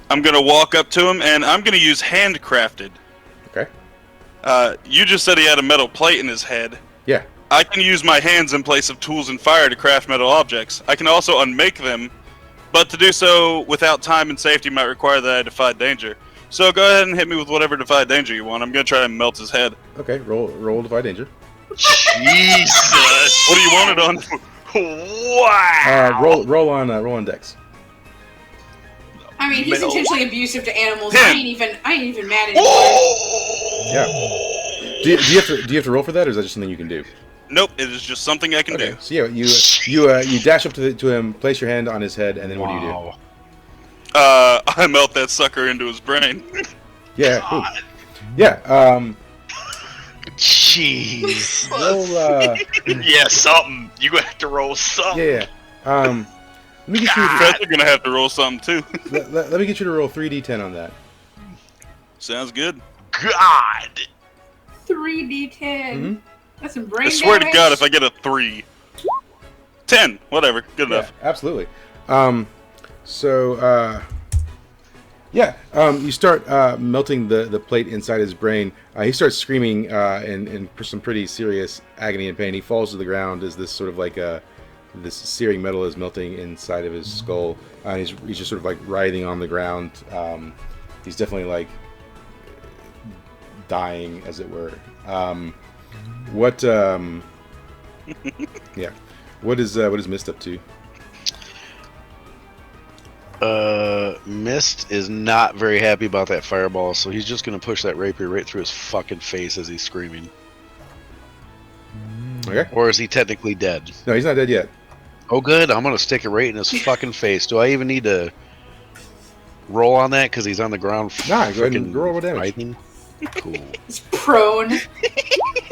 I'm gonna walk up to him and I'm gonna use handcrafted. Okay. You just said he had a metal plate in his head. Yeah. I can use my hands in place of tools and fire to craft metal objects. I can also unmake them, but to do so without time and safety might require that I defy danger. So go ahead and hit me with whatever defy danger you want. I'm gonna try and melt his head. Okay. Roll Defy Danger. Jesus. What do you want it on? Wow. Roll on Dex. I mean, he's Mel. intentionally abusive to animals. Him. I ain't even mad anymore. Oh! Yeah. Do you have to roll for that, or is that just something you can do? Nope, it is just something I can Okay. do. So yeah, you dash up to him, place your hand on his head, and then what do you do? I melt that sucker into his brain. Yeah. Ooh. Yeah. Jeez. Roll. Yeah, something. You have to roll something. Yeah. Let me get you. Professor gonna have to roll something too. Let me get you to roll 3d10 on that. Sounds good. God. 3d10. Mhm. That's some brain I swear damage. to God, if I get a 3. 10, whatever, good Yeah, enough. absolutely. You start melting the plate inside his brain. He starts screaming in some pretty serious agony and pain. He falls to the ground as this sort of like this searing metal is melting inside of his skull. He's just sort of like writhing on the ground. He's definitely like dying, as it were. What is Mist up to? Mist is not very happy about that fireball, so he's just gonna push that rapier right through his fucking face as he's screaming. Okay. Or is he technically dead? No, he's not dead yet. Oh, good. I'm gonna stick it right in his fucking face. Do I even need to roll on that because he's on the ground? Nah, go ahead and frickin' roll what damage. writhing? Cool. He's prone.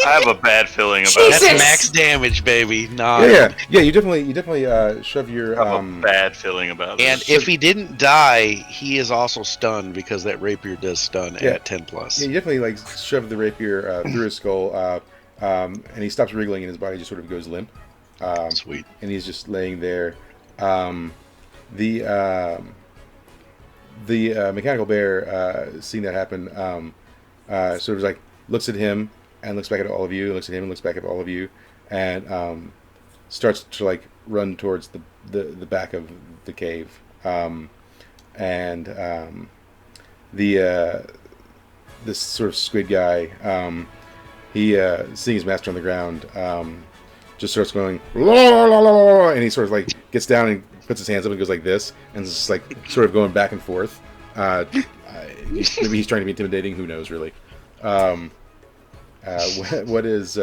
I have a bad feeling about Jesus! it. That's max damage, baby. Nah. Yeah. You definitely shove your. I have a bad feeling about it. And if he didn't die, he is also stunned because that rapier does stun Yeah. at 10 plus. Yeah, you definitely like shove the rapier through his skull, and he stops wriggling, and his body just sort of goes limp. Sweet. And he's just laying there. The mechanical bear, seeing that happen, sort of like looks at him and looks back at all of you, and looks at him and looks back at all of you, and starts to like run towards the back of the cave. This sort of squid guy, he seeing his master on the ground, just starts going la, la, la, la, la, and he sort of like gets down and puts his hands up and goes like this, and it's just like sort of going back and forth. Maybe he's trying to be intimidating. Who knows, really? What is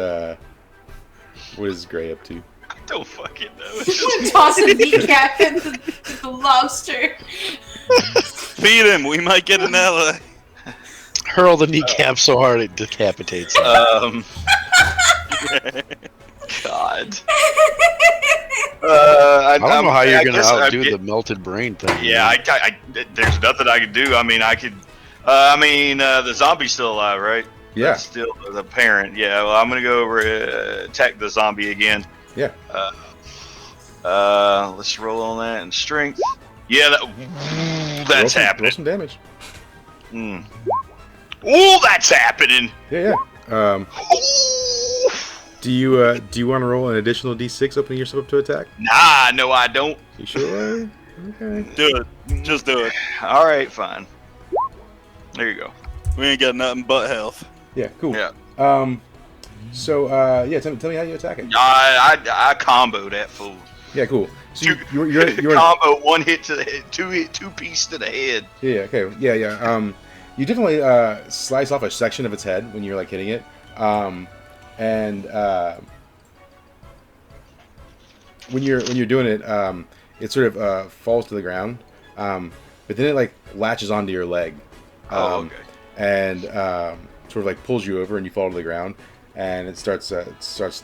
Gray up to? I don't fucking know. I'm gonna toss a kneecap at the lobster. Feed him. We might get an ally. Hurl the kneecap so hard it decapitates him. God. I don't know how you're going to outdo the melted brain thing. Yeah, there's nothing I can do. I mean, the zombie's still alive, right? Yeah. That's still the parent. Yeah, well, I'm going to go over attack the zombie again. Yeah. Let's roll on that and strength. Yeah, that's happening. Roll some damage. Oh, that's happening. Yeah. Do you want to roll an additional d6 opening yourself up to attack? Nah, no, I don't. You sure? Okay. Do it. Just do it. All right, fine. There you go. We ain't got nothing but health. Yeah. Cool. Yeah. So tell me how you attack it. I combo that fool. Yeah. Cool. So you're combo one hit to the head, two piece to the head. Yeah. Okay. Yeah. You definitely slice off a section of its head when you're like hitting it. And when you're doing it, it sort of falls to the ground, but then it like latches onto your leg, okay. And sort of like pulls you over, and you fall to the ground, and it starts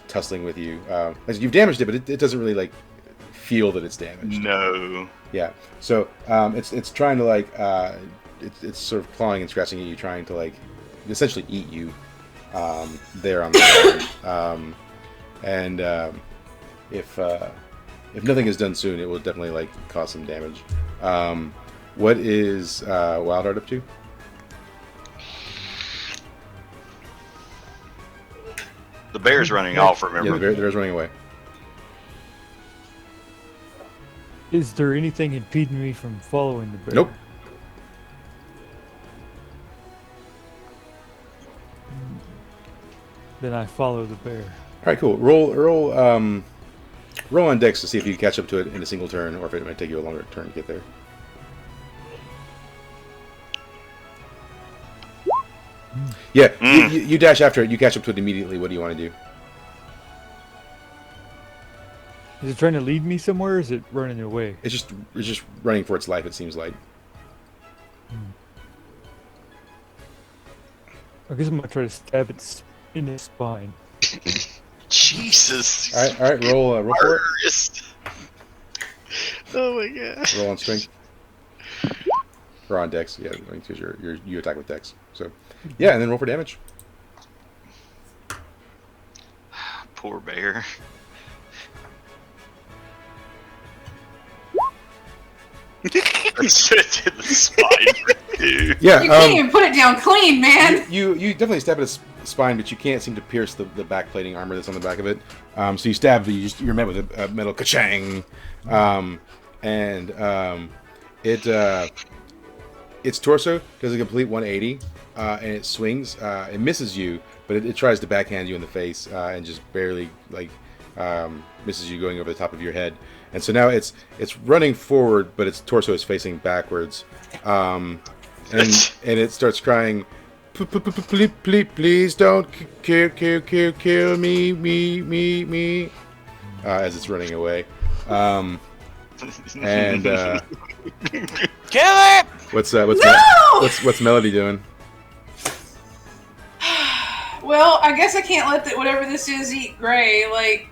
tussling with you. You've damaged it, but it doesn't really like feel that it's damaged. No. Yeah. So it's trying to like it's sort of clawing and scratching at you, trying to like essentially eat you. There on the ground, and if nothing is done soon, it will definitely like cause some damage. What is Wildheart up to? The bear's running off. Remember? Yeah, the bear's running away. Is there anything impeding me from following the bear? Nope. Then I follow the bear. All right, cool. Roll on Dex to see if you can catch up to it in a single turn, or if it might take you a longer turn to get there. Yeah, you dash after it. You catch up to it immediately. What do you want to do? Is it trying to lead me somewhere, or is it running away? It's just running for its life. It seems like. I guess I'm gonna try to stab it in the spine. Jesus. All right. Roll for it. Oh my god. Roll on strength. Or on Dex, yeah, because you attack with Dex. So, yeah, and then roll for damage. Poor bear. It's in the spine, dude. Yeah, You can't even put it down clean, man. You definitely stab at its spine, but you can't seem to pierce the back plating armor that's on the back of it. So you stab, you're met with a metal ka-chang, and its torso does a complete 180, and it swings. It misses you, but it tries to backhand you in the face, and just barely misses you, going over the top of your head. And so now it's running forward, but its torso is facing backwards, and it starts crying, "Please don't kill me," as it's running away. And Kill it! what's Melody doing? Well, I guess I can't let whatever this is eat Gray. Like,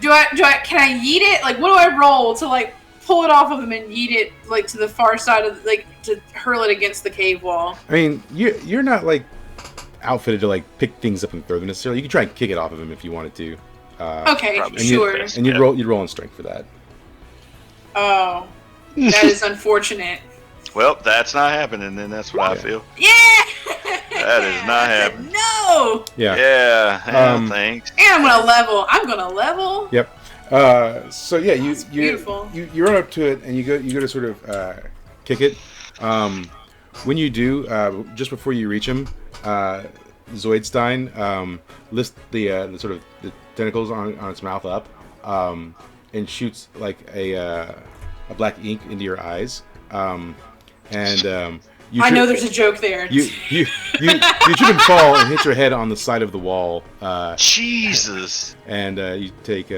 can I yeet it? Like, what do I roll to like pull it off of him and yeet it like to the far side of to hurl it against the cave wall? I mean, you're not like outfitted to like pick things up and throw them necessarily. You can try and kick it off of him if you wanted to. Okay, sure. And you'd roll in strength for that. Oh, that is unfortunate. Well, that's not happening, then that's what I feel. Yeah! That is not happening. No! Yeah. Yeah, thanks. And I'm gonna level. Yep. So yeah, you run up to it and you go to sort of kick it. When you do, just before you reach him, Zoidstein lifts the sort of the tentacles on its mouth up, and shoots like a black ink into your eyes. I know there's a joke there. You trip and fall and hit your head on the side of the wall. Jesus! And you take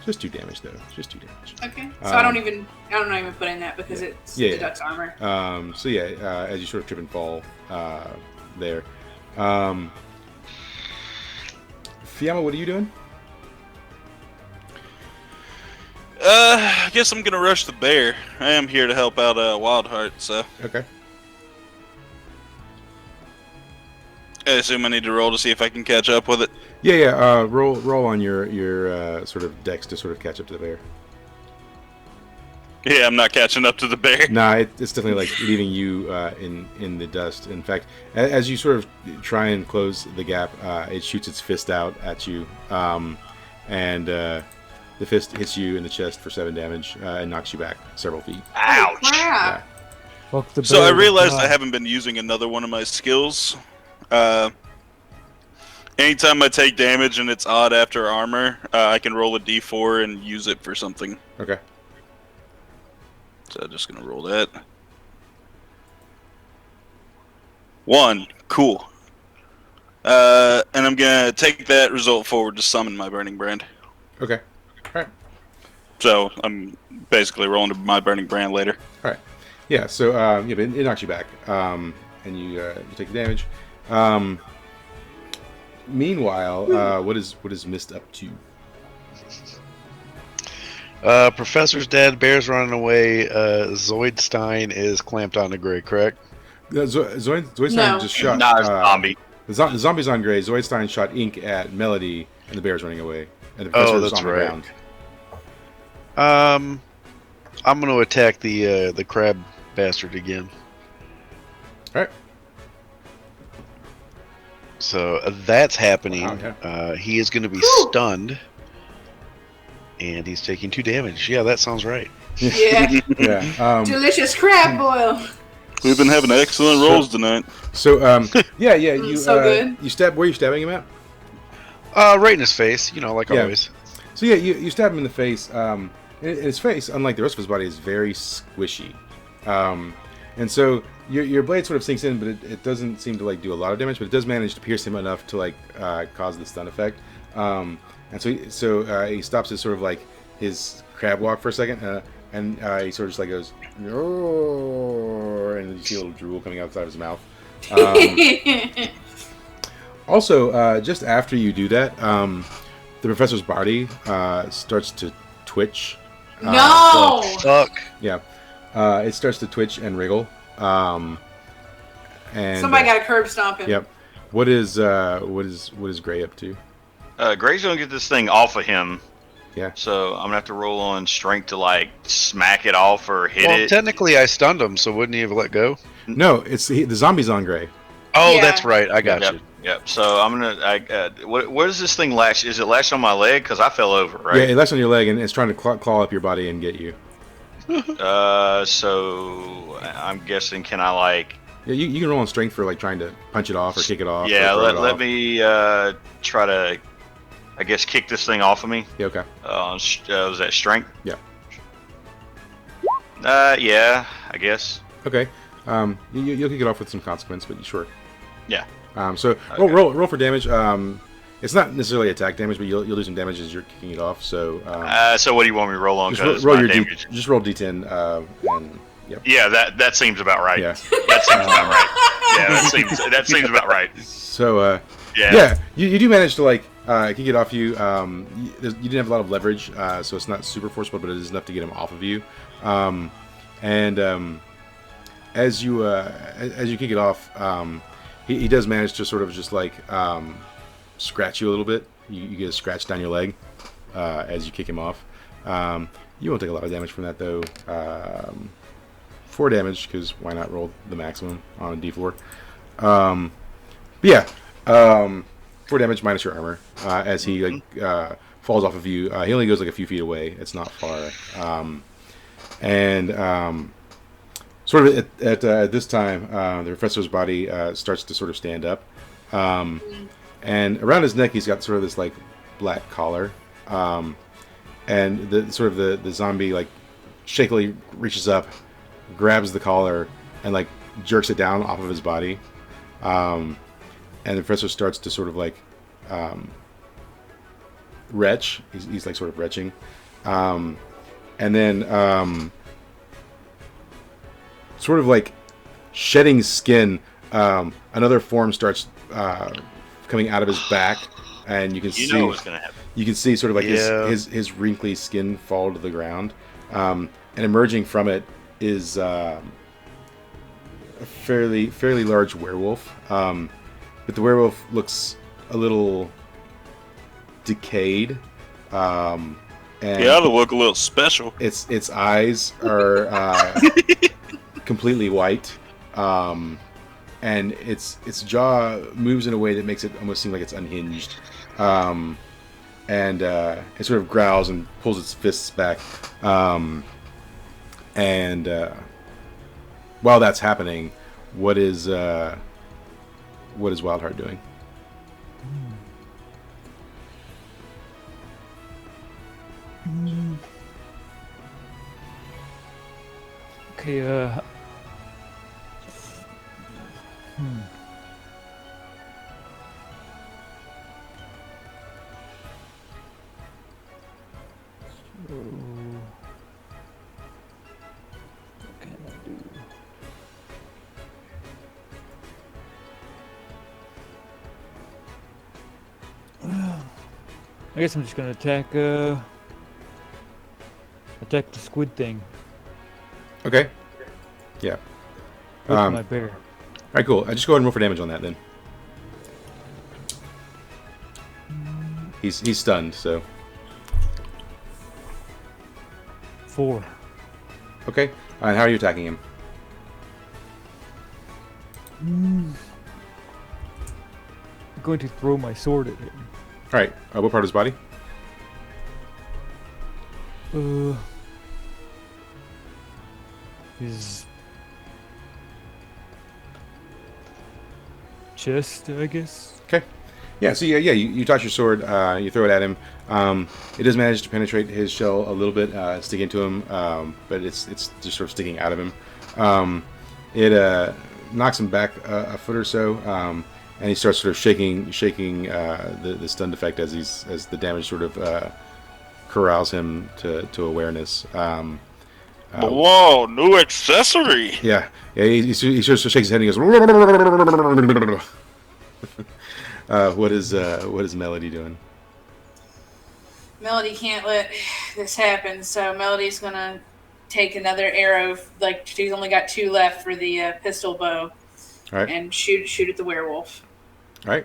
just 2 damage though. Just 2 damage. Okay. So I don't even put in that because it's the duck's armor. So yeah, as you sort of trip and fall there. Fiamma, what are you doing? I guess I'm gonna rush the bear. I am here to help out Wildheart, so. Okay. I assume I need to roll to see if I can catch up with it. Yeah. Roll on your sort of dex to sort of catch up to the bear. Yeah, I'm not catching up to the bear. Nah, it's definitely like leaving you in the dust. In fact, as you sort of try and close the gap, it shoots its fist out at you, and the fist hits you in the chest for 7 damage and knocks you back several feet. Ouch! Yeah. So I realized I haven't been using another one of my skills. Anytime I take damage and it's odd after armor, I can roll a d4 and use it for something. Okay. So I'm just gonna roll that. 1, cool. And I'm gonna take that result forward to summon my Burning Brand. Okay. Alright. So I'm basically rolling to my Burning Brand later. Alright. Yeah, so but it knocks you back. And you take the damage. Meanwhile, what is Mist up to? Professor's dead, Bear's running away, Zoidstein is clamped onto Gray, correct? Zoidstein just shot... Not a zombie. The zombie's on Gray. Zoidstein shot ink at Melody, and the bear's running away. And the that's on the right. ground. I'm going to attack the crab bastard again. Alright. So that's happening. Wow, yeah. He is going to be stunned. And he's taking 2 damage. Yeah, that sounds right. Yeah. Yeah. Delicious crab boil. We've been having excellent rolls tonight. So, yeah. You so good. You stab. Where are you stabbing him at? Right in his face, like always. So yeah, you stab him in the face. His face, unlike the rest of his body, is very squishy. And so your blade sort of sinks in, but it doesn't seem to like do a lot of damage, but it does manage to pierce him enough to like cause the stun effect. And so he stops his sort of like his crab walk for a second, and he sort of just like goes, and you see a little drool coming outside of his mouth. Also, just after you do that, the professor's body starts to twitch. No! Fuck. Yeah, it starts to twitch and wriggle. And somebody got a curb stomping. Yep. What is Gray up to? Gray's gonna get this thing off of him. Yeah. So I'm gonna have to roll on strength to like smack it off or hit Well, it. technically I stunned him, so wouldn't he have let go? No, it's the zombie's on Gray. Oh, Yeah. that's right. I got Yep. you. Yep. So I'm gonna. What does this thing lash? Is it lashed on my leg? Because I fell over, right? Yeah, it lashes on your leg and it's trying to claw up your body and get you. So I'm guessing, can I like? Yeah, you can roll on strength for like trying to punch it off or kick it off. Yeah. or throw it Let off. me try to, I guess, kick this thing off of me. Yeah. Okay. Was that strength? Yeah. Yeah. I guess. Okay. You'll kick it off with some consequence, but sure. Yeah. So roll for damage. It's not necessarily attack damage, but you'll do some damage as you're kicking it off. So. So what do you want me to roll on? Just roll your damage. just roll D10. And yep. Yeah, that seems about right. Yeah. That seems about right. Yeah, that seems about right. So Yeah, you do manage to like kick it off you. You didn't have a lot of leverage, so it's not super forceful, but it is enough to get him off of you. As you kick it off, he does manage to sort of just like scratch you a little bit. You get a scratch down your leg as you kick him off. You won't take a lot of damage from that though. 4 damage, because why not roll the maximum on a d4? But yeah, 4 damage minus your armor as he like falls off of you. He only goes like a few feet away. It's not far. Sort of at this time, the professor's body starts to sort of stand up, and around his neck he's got sort of this like black collar, and the zombie like shakily reaches up, grabs the collar, and like jerks it down off of his body, and the professor starts to sort of like retch. He's like sort of retching, and then sort of like shedding skin, another form starts coming out of his back, and you can see what's gonna happen. You can see sort of like his wrinkly skin fall to the ground, and emerging from it is a fairly large werewolf, but the werewolf looks a little decayed, and they look a little special. Its eyes are completely white, and its jaw moves in a way that makes it almost seem like it's unhinged, and it sort of growls and pulls its fists back, and while that's happening, what is Wildheart doing? Okay, So, what can I do? I guess I'm just gonna attack the squid thing Okay. Yeah. with my bear. Alright, cool. Just go ahead and roll for damage on that then. He's stunned, so. 4. Okay. And how are you attacking him? I'm going to throw my sword at him. Alright. What part of his body? His chest, I guess. Okay. Yeah, so you toss your sword, you throw it at him. It does manage to penetrate his shell a little bit, stick into him, but it's just sort of sticking out of him. It knocks him back a foot or so, and he starts sort of shaking the stunned effect as the damage sort of corrals him to awareness. Whoa, new accessory! Yeah, he sort of shakes his head and he goes. What is Melody doing? Melody can't let this happen, so Melody's gonna take another arrow. Like she's only got 2 left for the pistol bow, All right. and shoot at the werewolf. All right.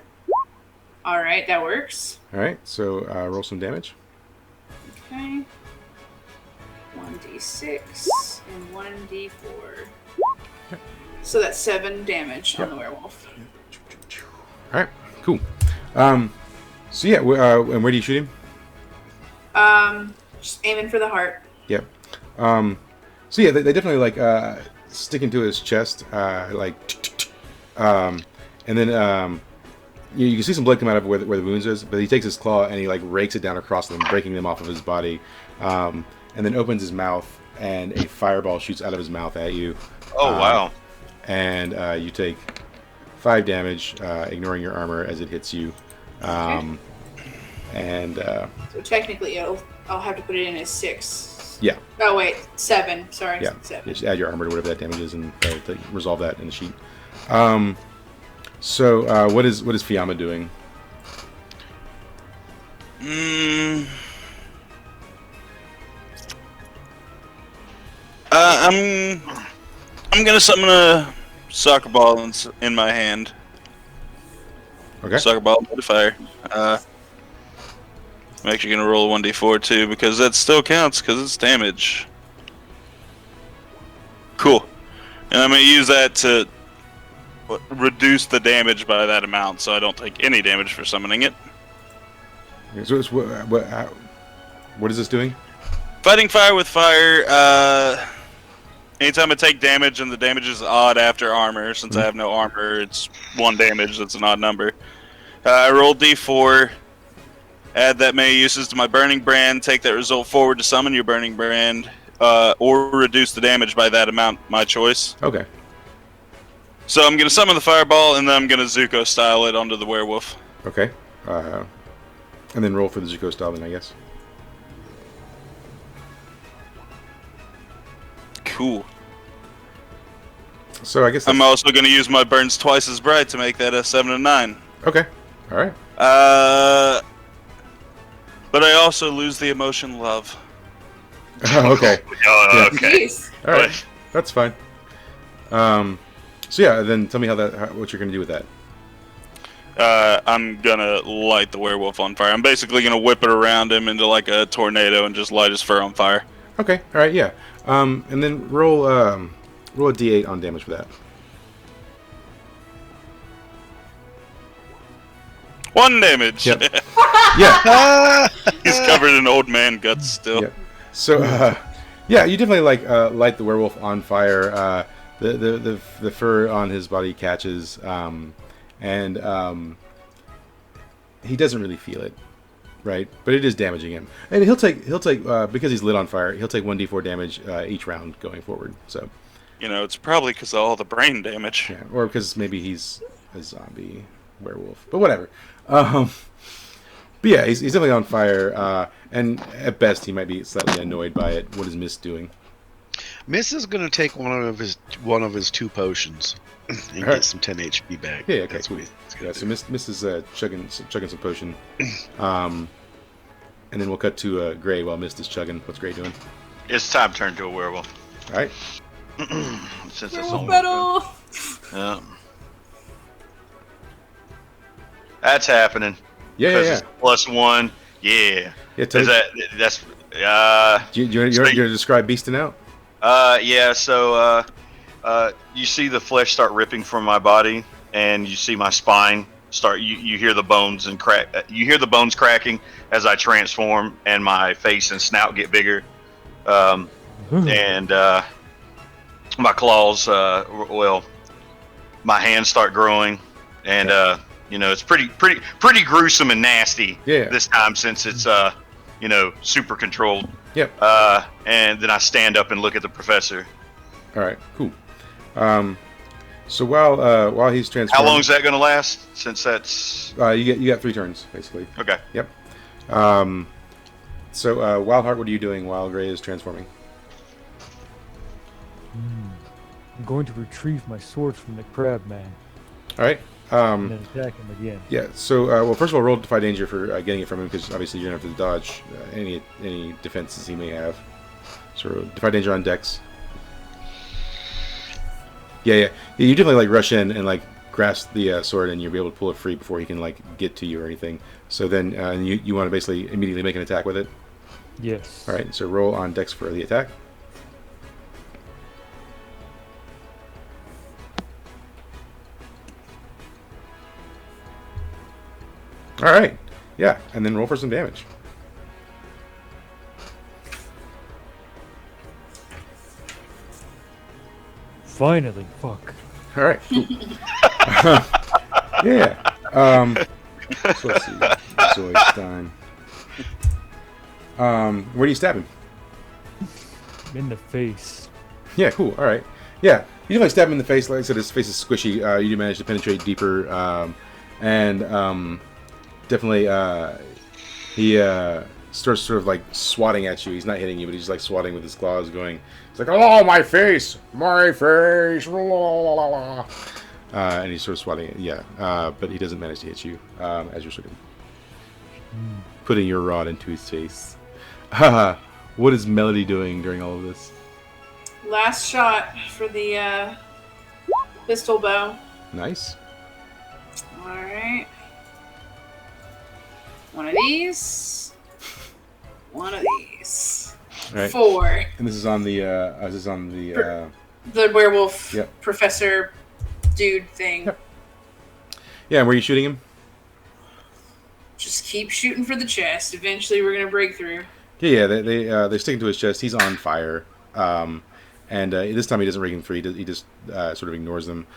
All right, that works. All right. So roll some damage. Okay. 1d6 and 1d4. Okay. So that's 7 damage on the werewolf. All right. Cool. So yeah, and where do you shoot him? Just aiming for the heart. Yep. So yeah, they definitely like stick into his chest, and then you can see some blood come out of where the wounds is, but he takes his claw and he like rakes it down across them, breaking them off of his body, and then opens his mouth and a fireball shoots out of his mouth at you. Oh wow! And you take 5 damage, ignoring your armor as it hits you. Okay. And So technically, I'll have to put it in as 6. yeah, Oh wait, 7. Sorry, yeah. 7. Just add your armor to whatever that damage is, and resolve that in the sheet. So what is Fiamma doing? I'm gonna summon a soccer ball in my hand. Okay. Soccer ball modifier. I'm actually gonna roll a 1d4 too because that still counts because it's damage. Cool. And I'm gonna use that to reduce the damage by that amount, so I don't take any damage for summoning it. So it's, what is this doing? Fighting fire with fire. Anytime I take damage and the damage is odd after armor, since I have no armor, it's 1 damage. That's an odd number. I roll d4. Add that many uses to my burning brand. Take that result forward to summon your burning brand, or reduce the damage by that amount. My choice. Okay. So I'm gonna summon the fireball, and then I'm gonna Zuko style it onto the werewolf. Okay. And then roll for the Zuko styling, I guess. Cool. So I guess I'm also gonna use my burns twice as bright to make that a 7 and 9. Okay. All right. But I also lose the emotion love. Okay. Oh, Yeah. okay. Jeez. All right. That's fine. So yeah, then tell me what you're gonna do with that. I'm gonna light the werewolf on fire. I'm basically gonna whip it around him into like a tornado and just light his fur on fire. Okay. All right. Yeah. And then roll a d8 on damage for that. 1 damage. Yep. Yeah. He's covered in old man guts still. Yeah. So yeah, you definitely light the werewolf on fire. The fur on his body catches, and he doesn't really feel it, right? But it is damaging him, and he'll take because he's lit on fire. He'll take 1d4 damage each round going forward. So, It's probably because of all the brain damage. yeah, or because maybe he's a zombie werewolf, but whatever. But yeah, he's definitely on fire, and at best he might be slightly annoyed by it. What is Mist doing? Miss is gonna take one of his 2 potions and Alright. get some 10 HP back. Yeah, okay, That's cool. what he's gonna Yeah, do. so Mist is chugging some potion, and then we'll cut to Gray while Mist is chugging. What's Gray doing? It's time to turn to a werewolf. All right. Since it's Werewolf only battle. yeah. That's happening. Yeah, yeah, yeah. It's +1. Yeah. Yeah, tell Is me, that's you're to describe beasting out? yeah, so you see the flesh start ripping from my body, and you see my spine start. You hear the bones and crack. You hear the bones cracking as I transform, and my face and snout get bigger, and my claws. Well, my hands start growing, and it's pretty gruesome and nasty. Yeah. This time since it's super controlled. Yep. And then I stand up and look at the professor. All right. Cool. So while he's How transforming, long is that going to last? Since that's you got 3 turns basically. okay. Yep. So Wildheart, what are you doing while Gray is transforming? I'm going to retrieve my sword from the crab man All right. and then attack him again. Yeah. So, well, first of all, roll Defy Danger for getting it from him, because obviously you're gonna have to dodge any defenses he may have. So, Defy Danger on Dex. Yeah. You definitely rush in and grasp the sword, and you'll be able to pull it free before he can get to you or anything. So then you want to basically immediately make an attack with it. Yes. All right. So roll on Dex for the attack. All right. Yeah, and then roll for some damage. Finally, fuck. All right. Cool. Yeah. So let's see. Zoidstein. Where do you stab him? In the face. Yeah. Cool. All right. Yeah. You definitely stab him in the face. Like I said, his face is squishy. You do manage to penetrate deeper, and definitely he starts sort of swatting at you. He's not hitting you, but he's swatting with his claws, going. He's like, "Oh, my face, my face!" And he's sort of swatting it. Yeah, but he doesn't manage to hit you as you're sort of. putting your rod into his face. What is Melody doing during all of this? Last shot for the pistol bow. Nice. Alright. One of these. One of these. All right. 4. And this is on the. The werewolf Yep. professor dude thing. Yep. Yeah, and where are you shooting him? Just keep shooting for the chest. Eventually, we're gonna break through. Yeah, they're sticking to his chest. He's on fire, and this time he doesn't break free. He just sort of ignores them.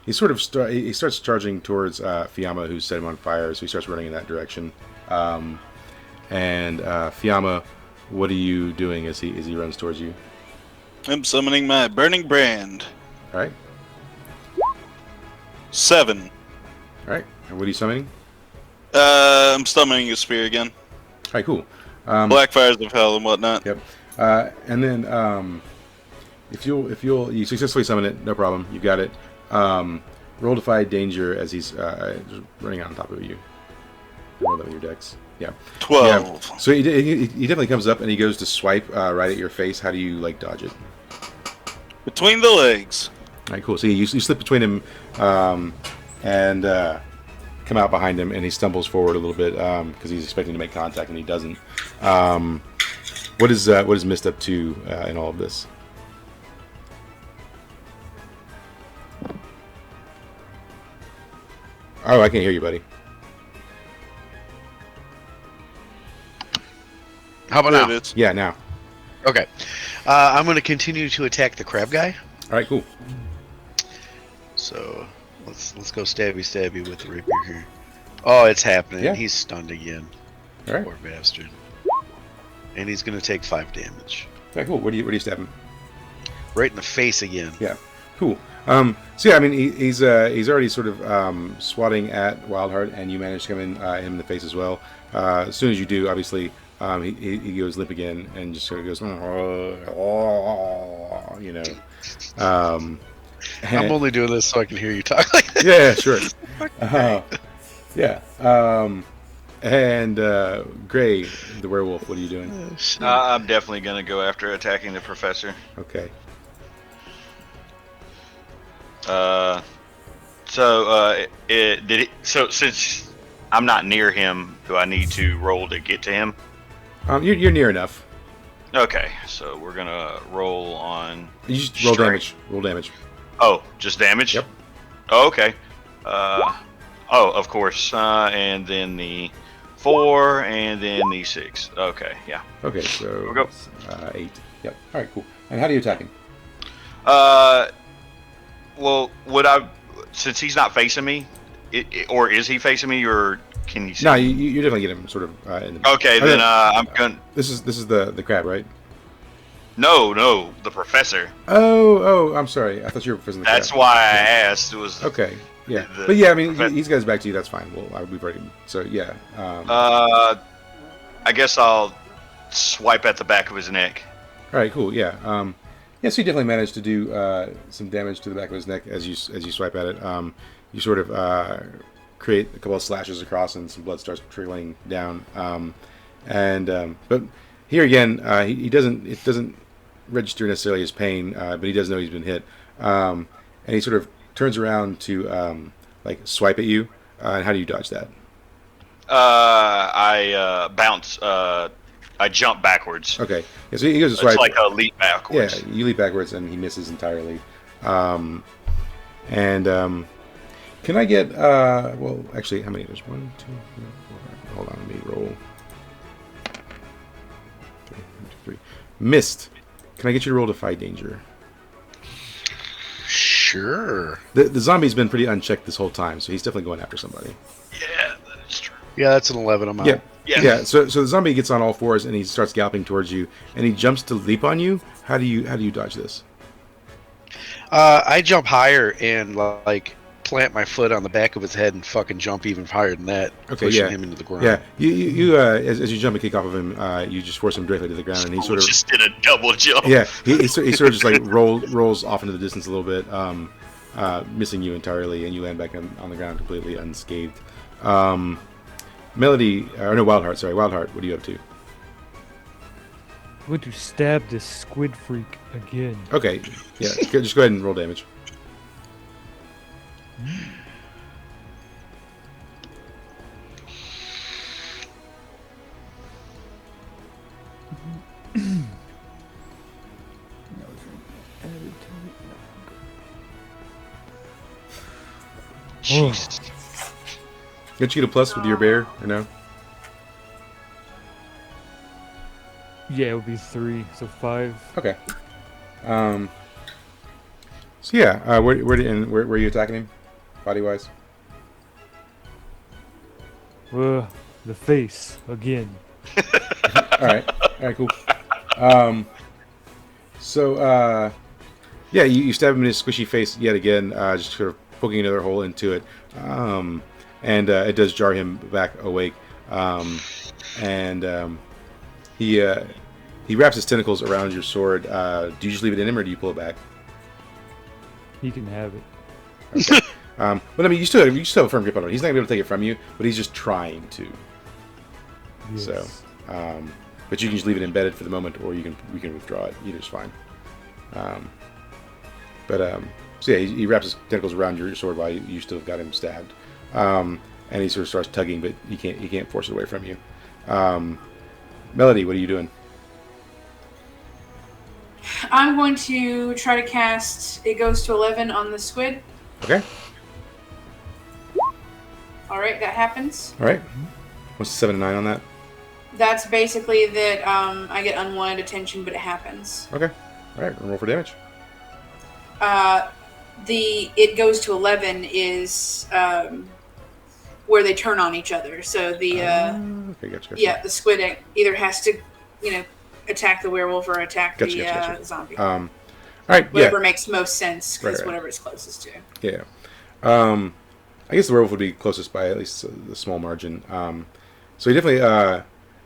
He sort of he starts charging towards Fiamma, who's set him on fire. So he starts running in that direction. And Fiamma, what are you doing as he runs towards you? I'm summoning my burning brand. All right, 7. all right. And what are you summoning? I'm summoning a spear again. All right, cool. Black fires of hell and whatnot. Yep. And then if you successfully summon it, no problem. You got it. Roll Defy Danger as he's just running out on top of you. Roll that with your dex. Yeah. 12. Yeah. So he definitely comes up and he goes to swipe right at your face. How do you dodge it? Between the legs. All right, cool. So you slip between him and come out behind him, and he stumbles forward a little bit because he's expecting to make contact and he doesn't. What is Mist up to in all of this? Oh, I can't hear you, buddy. How about There now? it is. Yeah, now. Okay. I'm going to continue to attack the crab guy. All right, cool. So let's go stabby with the rapier here. Oh, it's happening. Yeah. He's stunned again. All right. Poor bastard. And he's going to take 5 damage. All right, cool. Where do you stab him? Right in the face again. Yeah, cool. So yeah, I mean, he's already sort of swatting at Wildheart, and you manage to come in him in the face as well. As soon as you do, obviously, he goes limp again and just sort of goes, you know. I'm only doing this so I can hear you talk like that. Yeah, sure. Yeah. And Gray, the werewolf, what are you doing? Oh, shit. I'm definitely gonna go after attacking the professor. Okay. So since I'm not near him, do I need to roll to get to him? You're near enough. Okay, so we're gonna roll on. You just roll strength. damage. Roll damage. Oh, just damage? Yep. Oh, okay. Of course. And then the 4, and then the 6. Okay, yeah. Okay, so We'll go. 8. Yep. All right, cool. And how do you attack him? Well, would I, since he's not facing me, or is he facing me, or can you see? No, you definitely get him sort of in the. Okay, then I'm going. This is the crab, right? No, the professor. Oh, I'm sorry. I thought you were facing the crab. That's why I asked. It was Okay. Yeah, the but yeah, I mean, professor. he's got his back to you. That's fine. Well, we've already. So yeah. I guess I'll swipe at the back of his neck. All right, cool. Yeah. Yeah. So you definitely managed to do some damage to the back of his neck as you swipe at it. You sort of create a couple of slashes across, and some blood starts trickling down. But here again, he doesn't. It doesn't register necessarily as pain, but he does know he's been hit, and he sort of turns around to swipe at you. And how do you dodge that? I bounce. I jump backwards. Okay. Yeah, so he goes to swipe. It's like a leap backwards. Yeah, you leap backwards and he misses entirely. Can I get, well, actually, how many? There's 1, 2, 3, 4. Hold on, let me roll. 3. Missed. Can I get you to roll Defy Danger? Sure. The zombie's been pretty unchecked this whole time, so he's definitely going after somebody. Yeah, that is true. Yeah, that's an 11. I'm out. Yeah. Yeah. Yeah. So the zombie gets on all fours and he starts galloping towards you, and he jumps to leap on you. How do you dodge this? I jump higher and plant my foot on the back of his head and fucking jump even higher than that, pushing him into the ground. Yeah, you as you jump and kick off of him, you just force him directly to the ground, and he sort of just did a double jump. yeah, he sort of just rolls off into the distance a little bit, missing you entirely, and you land back on the ground completely unscathed. Melody, or no, Wildheart. Sorry, Wildheart. What are you up to? I'm going to stab this squid freak again. Okay, yeah, just go ahead and roll damage. Jeez. Don't you get a plus with your bear, or no? Yeah, it would be 3, so 5. Okay. So yeah, where are you attacking him, body wise? The face again. All right, cool. So yeah, you stab him in his squishy face yet again, just sort of poking another hole into it, and it does jar him back awake, and he wraps his tentacles around your sword. Do you just leave it in him, or do you pull it back? He can have it. Okay. But I mean, you still have a firm grip on it. He's not gonna be able to take it from you, but he's just trying to. Yes. So, but you can just leave it embedded for the moment, or you can withdraw it. Either's fine. So yeah, he wraps his tentacles around your sword while you still have got him stabbed, and he sort of starts tugging, but he can't force it away from you. Melody, what are you doing? I'm going to try to cast It Goes to 11 on the squid. Okay. Alright, that happens. All right. What's the 7 and 9 on that? That's basically that I get unwanted attention, but it happens. Okay. All right. Roll for damage. The It Goes to 11 is where they turn on each other. So the Okay, gotcha. yeah, the squid either has to, attack the werewolf or attack Gotcha. zombie. All right. Whatever Yeah. makes most sense, because Right. whatever it's closest to. Yeah. I guess the werewolf would be closest by at least a small margin. So he definitely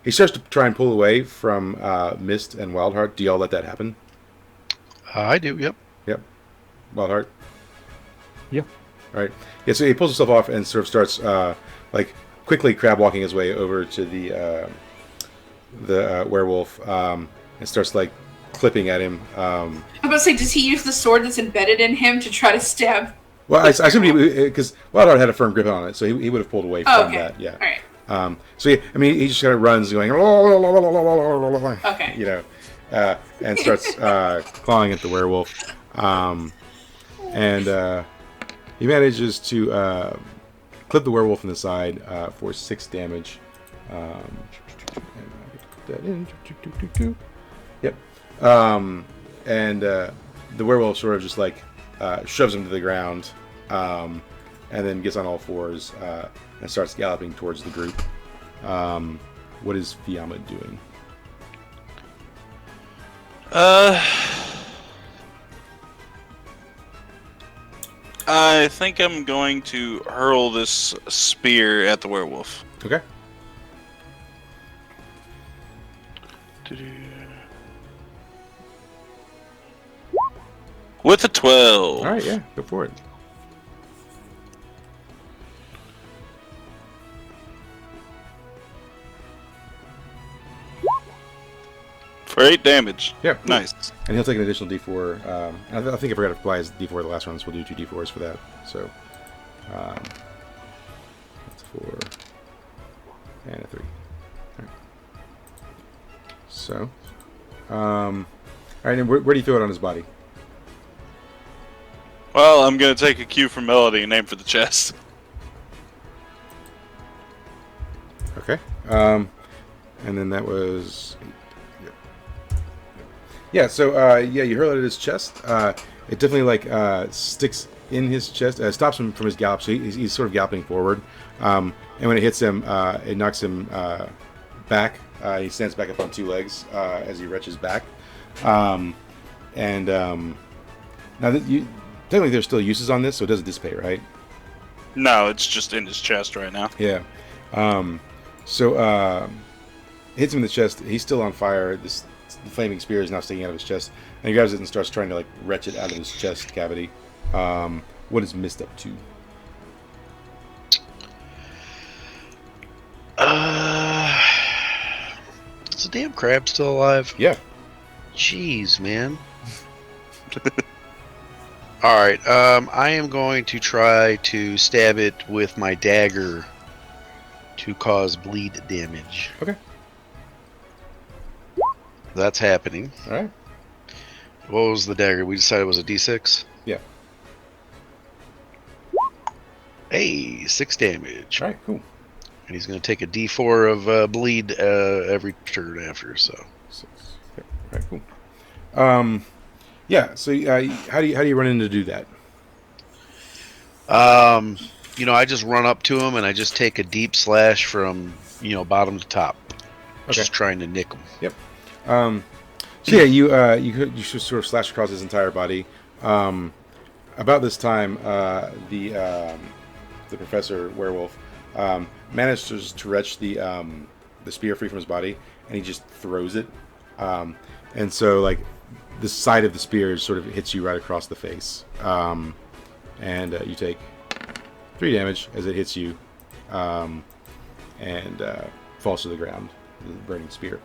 he starts to try and pull away from Mist and Wildheart. Do y'all let that happen? I do. Yep. Yep. Wildheart. Yeah. All right. Yeah. So he pulls himself off and sort of starts quickly crab walking his way over to the werewolf and starts clipping at him. I'm about to say, does he use the sword that's embedded in him to try to stab? Well, I assume because Wildheart had a firm grip on it, so he would have pulled away from that. Yeah. All right. So yeah, I mean, he just kind of runs, going, Okay. And starts clawing at the werewolf, and he manages to clip the werewolf in the side for 6 damage. And put that in. Yep. And the werewolf sort of just shoves him to the ground, and then gets on all fours and starts galloping towards the group. What is Fiamma doing? I think I'm going to hurl this spear at the werewolf. Okay. With a 12. All right, yeah, go for it. For 8 damage. Yeah, Nice. And he'll take an additional D4. I think I forgot to apply his D4 the last round, so we'll do 2 D4s for that. So, that's 4 and a 3. All right. So, all right, and where do you throw it on his body? Well, I'm going to take a cue from Melody and aim for the chest. Okay. And then that was... Yeah, so, you hurl it at his chest. It definitely, sticks in his chest, stops him from his gallop, so he's sort of galloping forward. And when it hits him, it knocks him back. He stands back up on 2 legs as he retches back. Now that technically there's still uses on this, so it doesn't dissipate, right? No, it's just in his chest right now. Yeah. So hits him in the chest. He's still on fire. The flaming spear is now sticking out of his chest, and he grabs it and starts trying to retch it out of his chest cavity. What is Mist up to? damn crab still alive? Yeah. Jeez, man. Alright, I am going to try to stab it with my dagger to cause bleed damage. Okay. That's happening. Alright. What was the dagger? We decided it was a d6? Yeah. Hey, 6 damage. Alright, cool. And he's going to take a d4 of bleed every turn after, so. 6. Yep. Alright, cool. Yeah, so how do you run in to do that? You know, I just run up to him and I just take a deep slash from, bottom to top. Okay. Just trying to nick him. Yep. So yeah, you just sort of slash across his entire body. About this time, the Professor werewolf managed to wrench the spear free from his body, and he just throws it. And so like the side of the spear sort of hits you right across the face, and you take 3 damage as it hits you, and falls to the ground. The burning spear.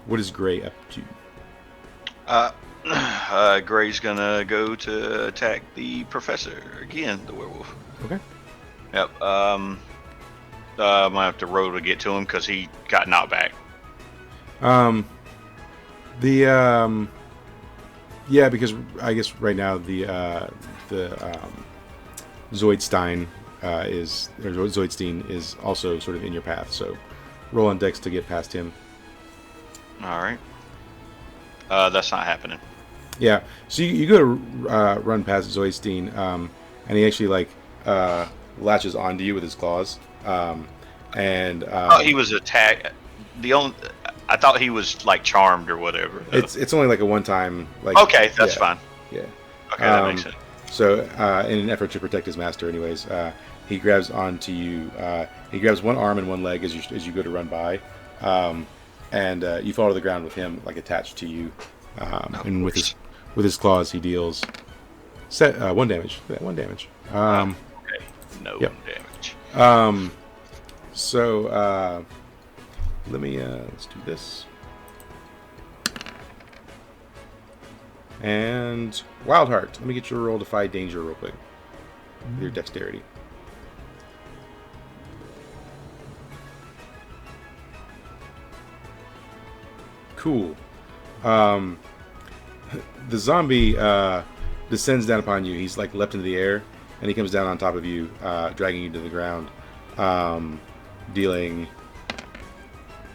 What is Gray up to? Gray's gonna go to attack the Professor again, the werewolf. Okay. Yep. I might have to roll to get to him because he got knocked back. Yeah, because I guess right now the Zoidstein Zoidstein is also sort of in your path, so roll on Dex to get past him. All right. That's not happening. Yeah, so you go to run past Zoidstein, and he actually latches onto you with his claws, and I thought he was attacked. I thought he was like charmed or whatever. It's only like a one-time. Okay, that's fine. Yeah. Okay, that makes sense. So, in an effort to protect his master, anyways, he grabs onto you. He grabs one arm and one leg as you go to run by, and you fall to the ground with him like attached to you. And with his claws, he deals 1 damage. 1 damage. Okay. No yep. damage. So let me let's do this. And Wildheart. Let me get your roll to Defy Danger real quick. With your dexterity. Cool. The zombie descends down upon you. He's like leapt into the air, and he comes down on top of you, dragging you to the ground, dealing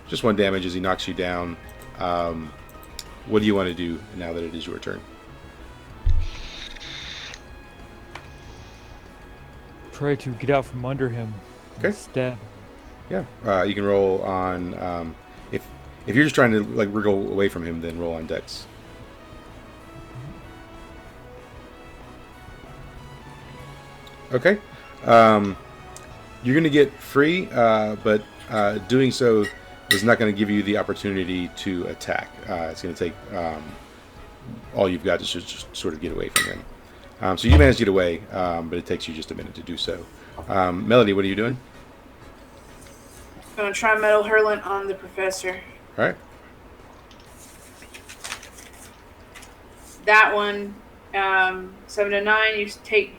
just 1 damage as he knocks you down. What do you want to do now that it is your turn? Try to get out from under him. Okay. Stab. Yeah. You can roll on if you're just trying to wriggle away from him, then roll on Dex. Okay. You're going to get free, but doing so is not going to give you the opportunity to attack. It's going to take all you've got to just sort of get away from him. So you managed to get away, but it takes you just a minute to do so. Melody, what are you doing? I'm going to try Metal Hurlant on the Professor. All right. That one, 7 to 9, you take...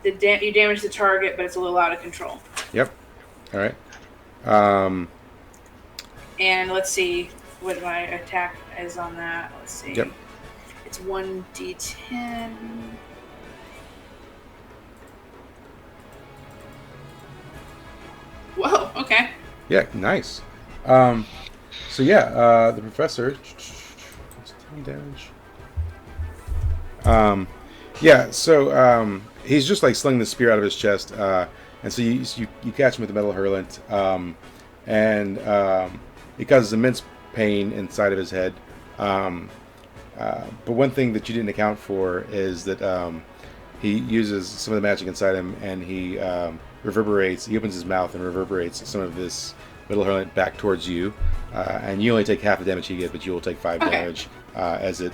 you damage the target, but it's a little out of control. Yep. All right. And let's see what my attack is on that. Let's see. Yep. It's 1d10. Whoa. Okay. Yeah. Nice. So yeah, the Professor. 10 damage. Yeah. So he's just like slinging the spear out of his chest, and so you catch him with the Metal Hurlant, and it causes immense pain inside of his head. But one thing that you didn't account for is that he uses some of the magic inside him, and he reverberates. He opens his mouth and reverberates some of this Metal Hurlant back towards you, and you only take half the damage he gets, but you will take 5 damage as it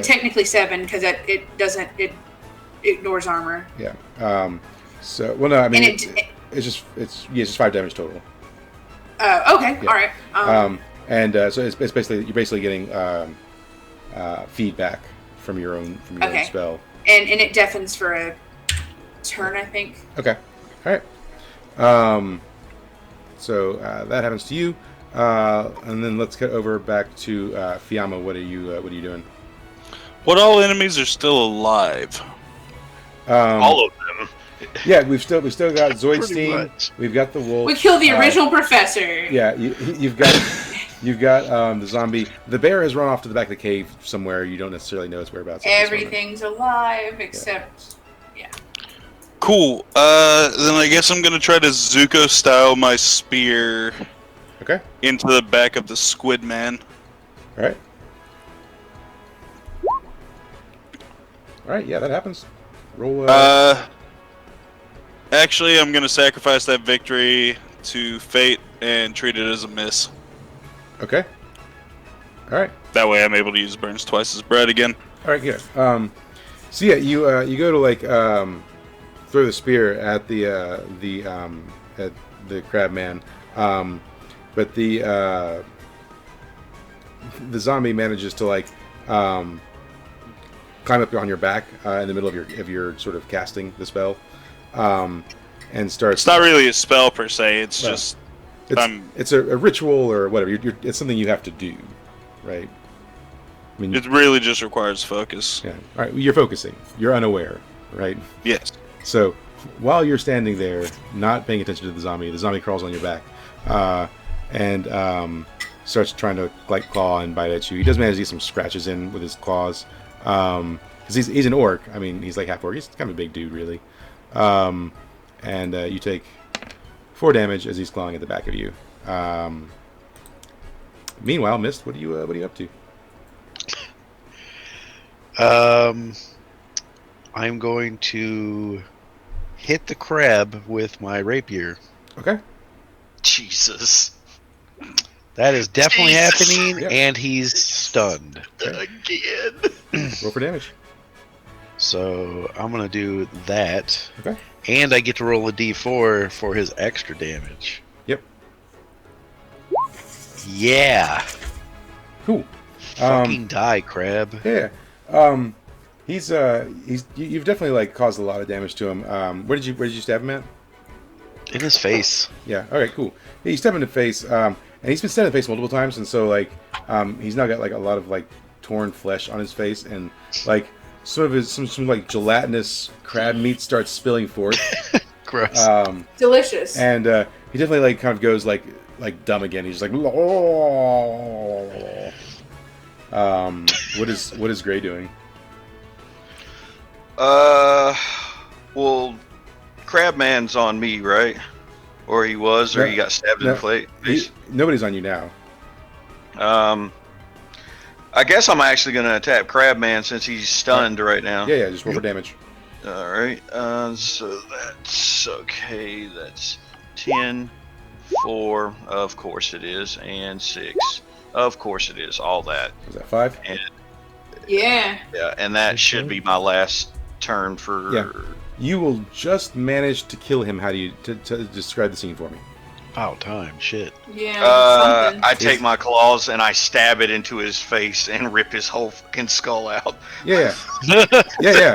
Technically 7 because it ignores armor. Yeah. So well, no, I mean and it's 5 damage total. Okay, Yeah. all right. So it's basically you're basically getting feedback from your own Okay. spell. And it deafens for a turn, I think. Okay. All right. So that happens to you, and then let's get over back to Fiamma. What are you doing? What all enemies are still alive? All of them. Yeah, we've still got Zoidstein. We've got the wolf. We killed the original professor. Yeah, you've got the zombie. The bear has run off to the back of the cave somewhere. You don't necessarily know its whereabouts. Everything's alive except Cool. Then I guess I'm gonna try to Zuko style my spear. Okay. Into the back of the squid man. All right. All right. Yeah, that happens. Roll. Actually, I'm gonna sacrifice that victory to fate and treat it as a miss. Okay. All right. That way, I'm able to use burns twice as bread again. All right. Good. So yeah, you go to like throw the spear at the crab man, but the zombie manages to like climb up on your back in the middle of your sort of casting the spell, and starts. It's not really a spell per se. It's just it's a ritual or whatever. It's something you have to do, right? I mean, it really just requires focus. Yeah. All right. You're focusing. You're unaware, right? Yes. So while you're standing there, not paying attention to the zombie crawls on your back, and starts trying to like claw and bite at you. He does manage to get some scratches in with his claws, because he's an orc. I mean, he's like half orc. He's kind of a big dude, really. And you take 4 damage as he's clawing at the back of you. Meanwhile, Mist, what are you up to? I'm going to hit the crab with my rapier. Okay. Jesus. That is definitely happening, Yeah. and he's stunned. Again. Roll for damage. So I'm going to do that. Okay. And I get to roll a d4 for his extra damage. Yep. Yeah. Cool. Fucking die, crab. Yeah. He's you've definitely like caused a lot of damage to him. Where did you stab him at? In his face. Yeah. Okay. Cool. Yeah, you stab him in the face, and he's been stabbed in the face multiple times, and so like he's now got like a lot of like torn flesh on his face, and like sort of some like gelatinous crab meat starts spilling forth. Gross. delicious. And he definitely like kind of goes like dumb again. He's just like, oh. What is Gray doing? Well, Crabman's on me, right? Or he was, or No, he got stabbed in the face. Nobody's on you now. I guess I'm actually going to attack Crabman since he's stunned right now. Yeah, just roll for damage. All right. So that's okay. That's 10, 4, of course it is, and 6, of course it is. All that. Was that 5? And Yeah. yeah, and that should be my last turn for. Yeah. You will just manage to kill him. How do you to describe the scene for me? About time. Shit. Yeah. Something. I take my claws and I stab it into his face and rip his whole fucking skull out. Yeah. Yeah.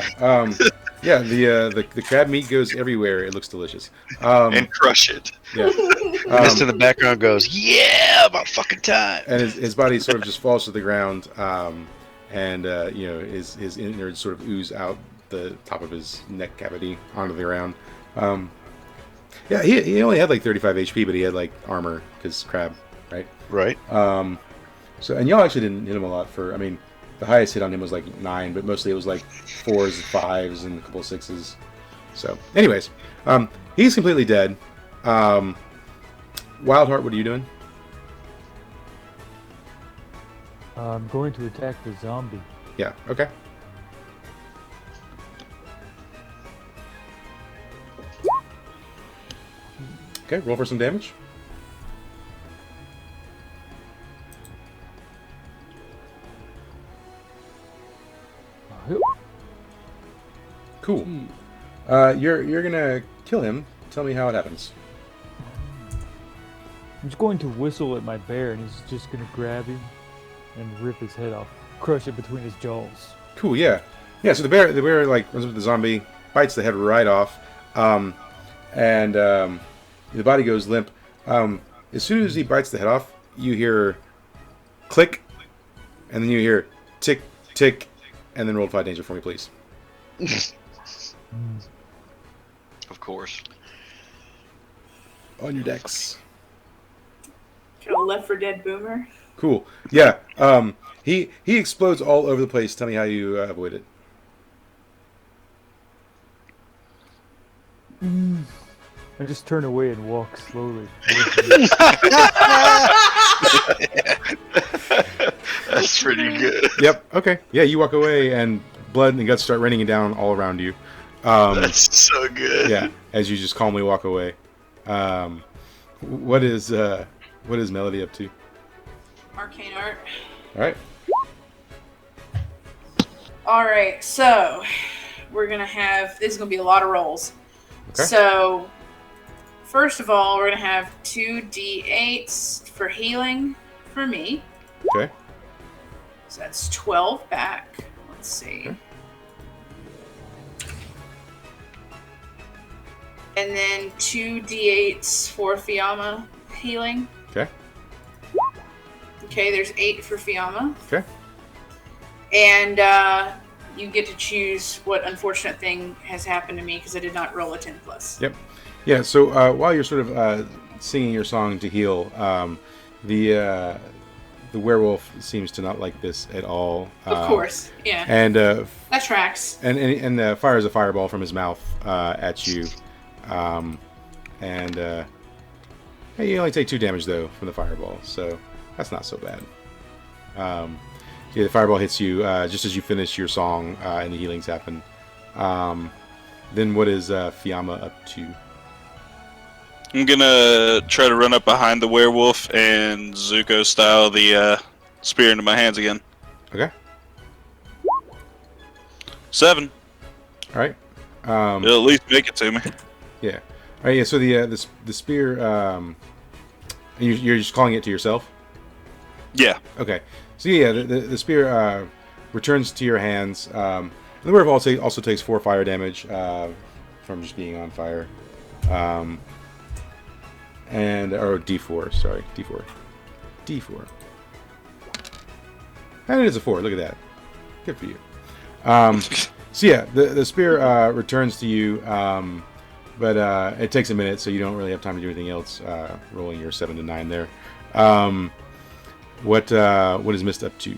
The crab meat goes everywhere. It looks delicious. And crush it. Yeah. Mist in the background goes, yeah, about fucking time. And his body sort of just falls to the ground, and his innards sort of ooze out the top of his neck cavity onto the ground. Yeah, he only had like 35 HP, but he had like armor because crab, right? Right. So and y'all actually didn't hit him a lot for. I mean, the highest hit on him was like 9, but mostly it was like 4s, 5s, and a couple of 6s. So, anyways, he's completely dead. Wildheart, what are you doing? I'm going to attack the zombie. Yeah. Okay. Okay, roll for some damage. Cool. You're gonna kill him tell me how it happens. I'm just going to whistle at my bear, and he's just going to grab him and rip his head off, crush it between his jaws. Cool. Yeah. Yeah. So the bear like runs up with the zombie, bites the head right off, and the body goes limp. As soon as he bites the head off, you hear click, and then you hear tick, tick, and then roll Defy Danger for me, please. Of course. On your decks. Kind of Left 4 Dead boomer. Cool. Yeah. He explodes all over the place. Tell me how you avoid it. I just turn away and walk slowly. That's pretty good. Yep. Okay. Yeah. You walk away, and blood and guts start raining down all around you. That's so good. Yeah. As you just calmly walk away. What is Melody up to? Arcane art. All right. All right, so we're gonna have. This is gonna be a lot of rolls. Okay. So, first of all, we're gonna have 2d8s for healing for me. Okay. So that's 12 back. Let's see. Okay. And then 2d8s for Fiamma healing. Okay. Okay, there's 8 for Fiamma. Okay. And you get to choose what unfortunate thing has happened to me because I did not roll a 10 plus. Yep. Yeah. So while you're sort of singing your song to heal, the werewolf seems to not like this at all. Of course. Yeah. And that tracks. and fires a fireball from his mouth at you. Hey, you only take 2 damage though from the fireball, so that's not so bad. Yeah, the fireball hits you just as you finish your song, and the healings happen. Then what is Fiamma up to? I'm gonna try to run up behind the werewolf and Zuko style the spear into my hands again. Okay. 7. All right. It'll at least make it to me. Yeah. All right. Yeah. So the spear. You're just calling it to yourself. Yeah. Okay. So yeah, the spear returns to your hands. The werewolf also takes 4 fire damage from just being on fire. Or D4. Sorry, D4. And it is a 4. Look at that. Good for you. So yeah, the spear returns to you, but it takes a minute, so you don't really have time to do anything else. Rolling your 7 to 9 there. What is Mist up to?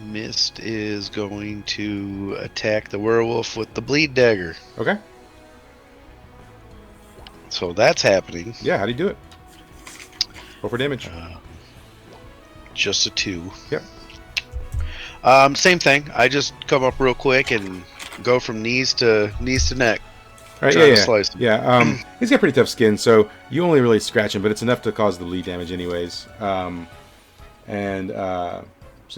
Mist is going to attack the werewolf with the bleed dagger. Okay. So that's happening. Yeah, how do you do it? Roll for damage. Just a 2. Yep. Same thing. I just come up real quick and go from knees to neck. All right, Trying to slice him. Yeah. He's got pretty tough skin, so you only really scratch him, but it's enough to cause the bleed damage, anyways. So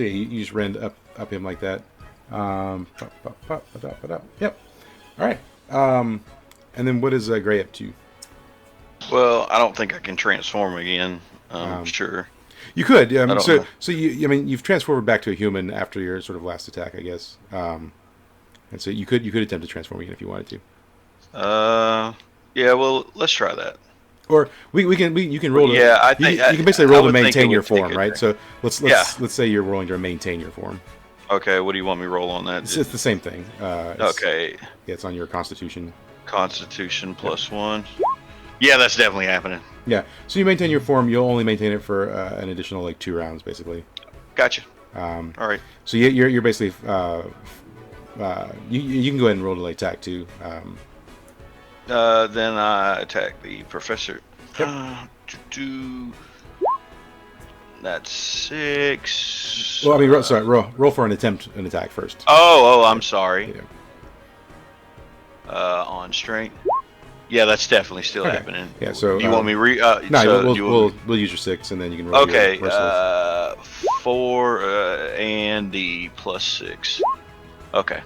yeah, you just rend up him like that. Yep. All right. And then what is Gray up to? Well, I don't think I can transform again. Sure. You could. know. So you've transformed back to a human after your sort of last attack, I guess. And so you could attempt to transform again if you wanted to. Yeah. Well, let's try that. Or you can roll. Yeah, I think you can basically roll to maintain your take form, a right? turn. So let's say you're rolling to maintain your form. Okay. What do you want me to roll on that? It's the same thing. Okay. Yeah, it's on your Constitution. Constitution plus 1. Yeah, that's definitely happening. Yeah. So you maintain your form. You'll only maintain it for an additional 2 rounds, basically. Gotcha. All right. So you're basically you can go ahead and roll to attack too. Then I attack the professor. Yep. That's 6. Well, I mean, roll for an attack first. Oh, I'm sorry. Yeah. On strength. Yeah, that's definitely still Okay. happening. Yeah. So you want me no, we'll use your 6, and then you can roll. Okay. Your merciless. 4 and the plus 6. Okay.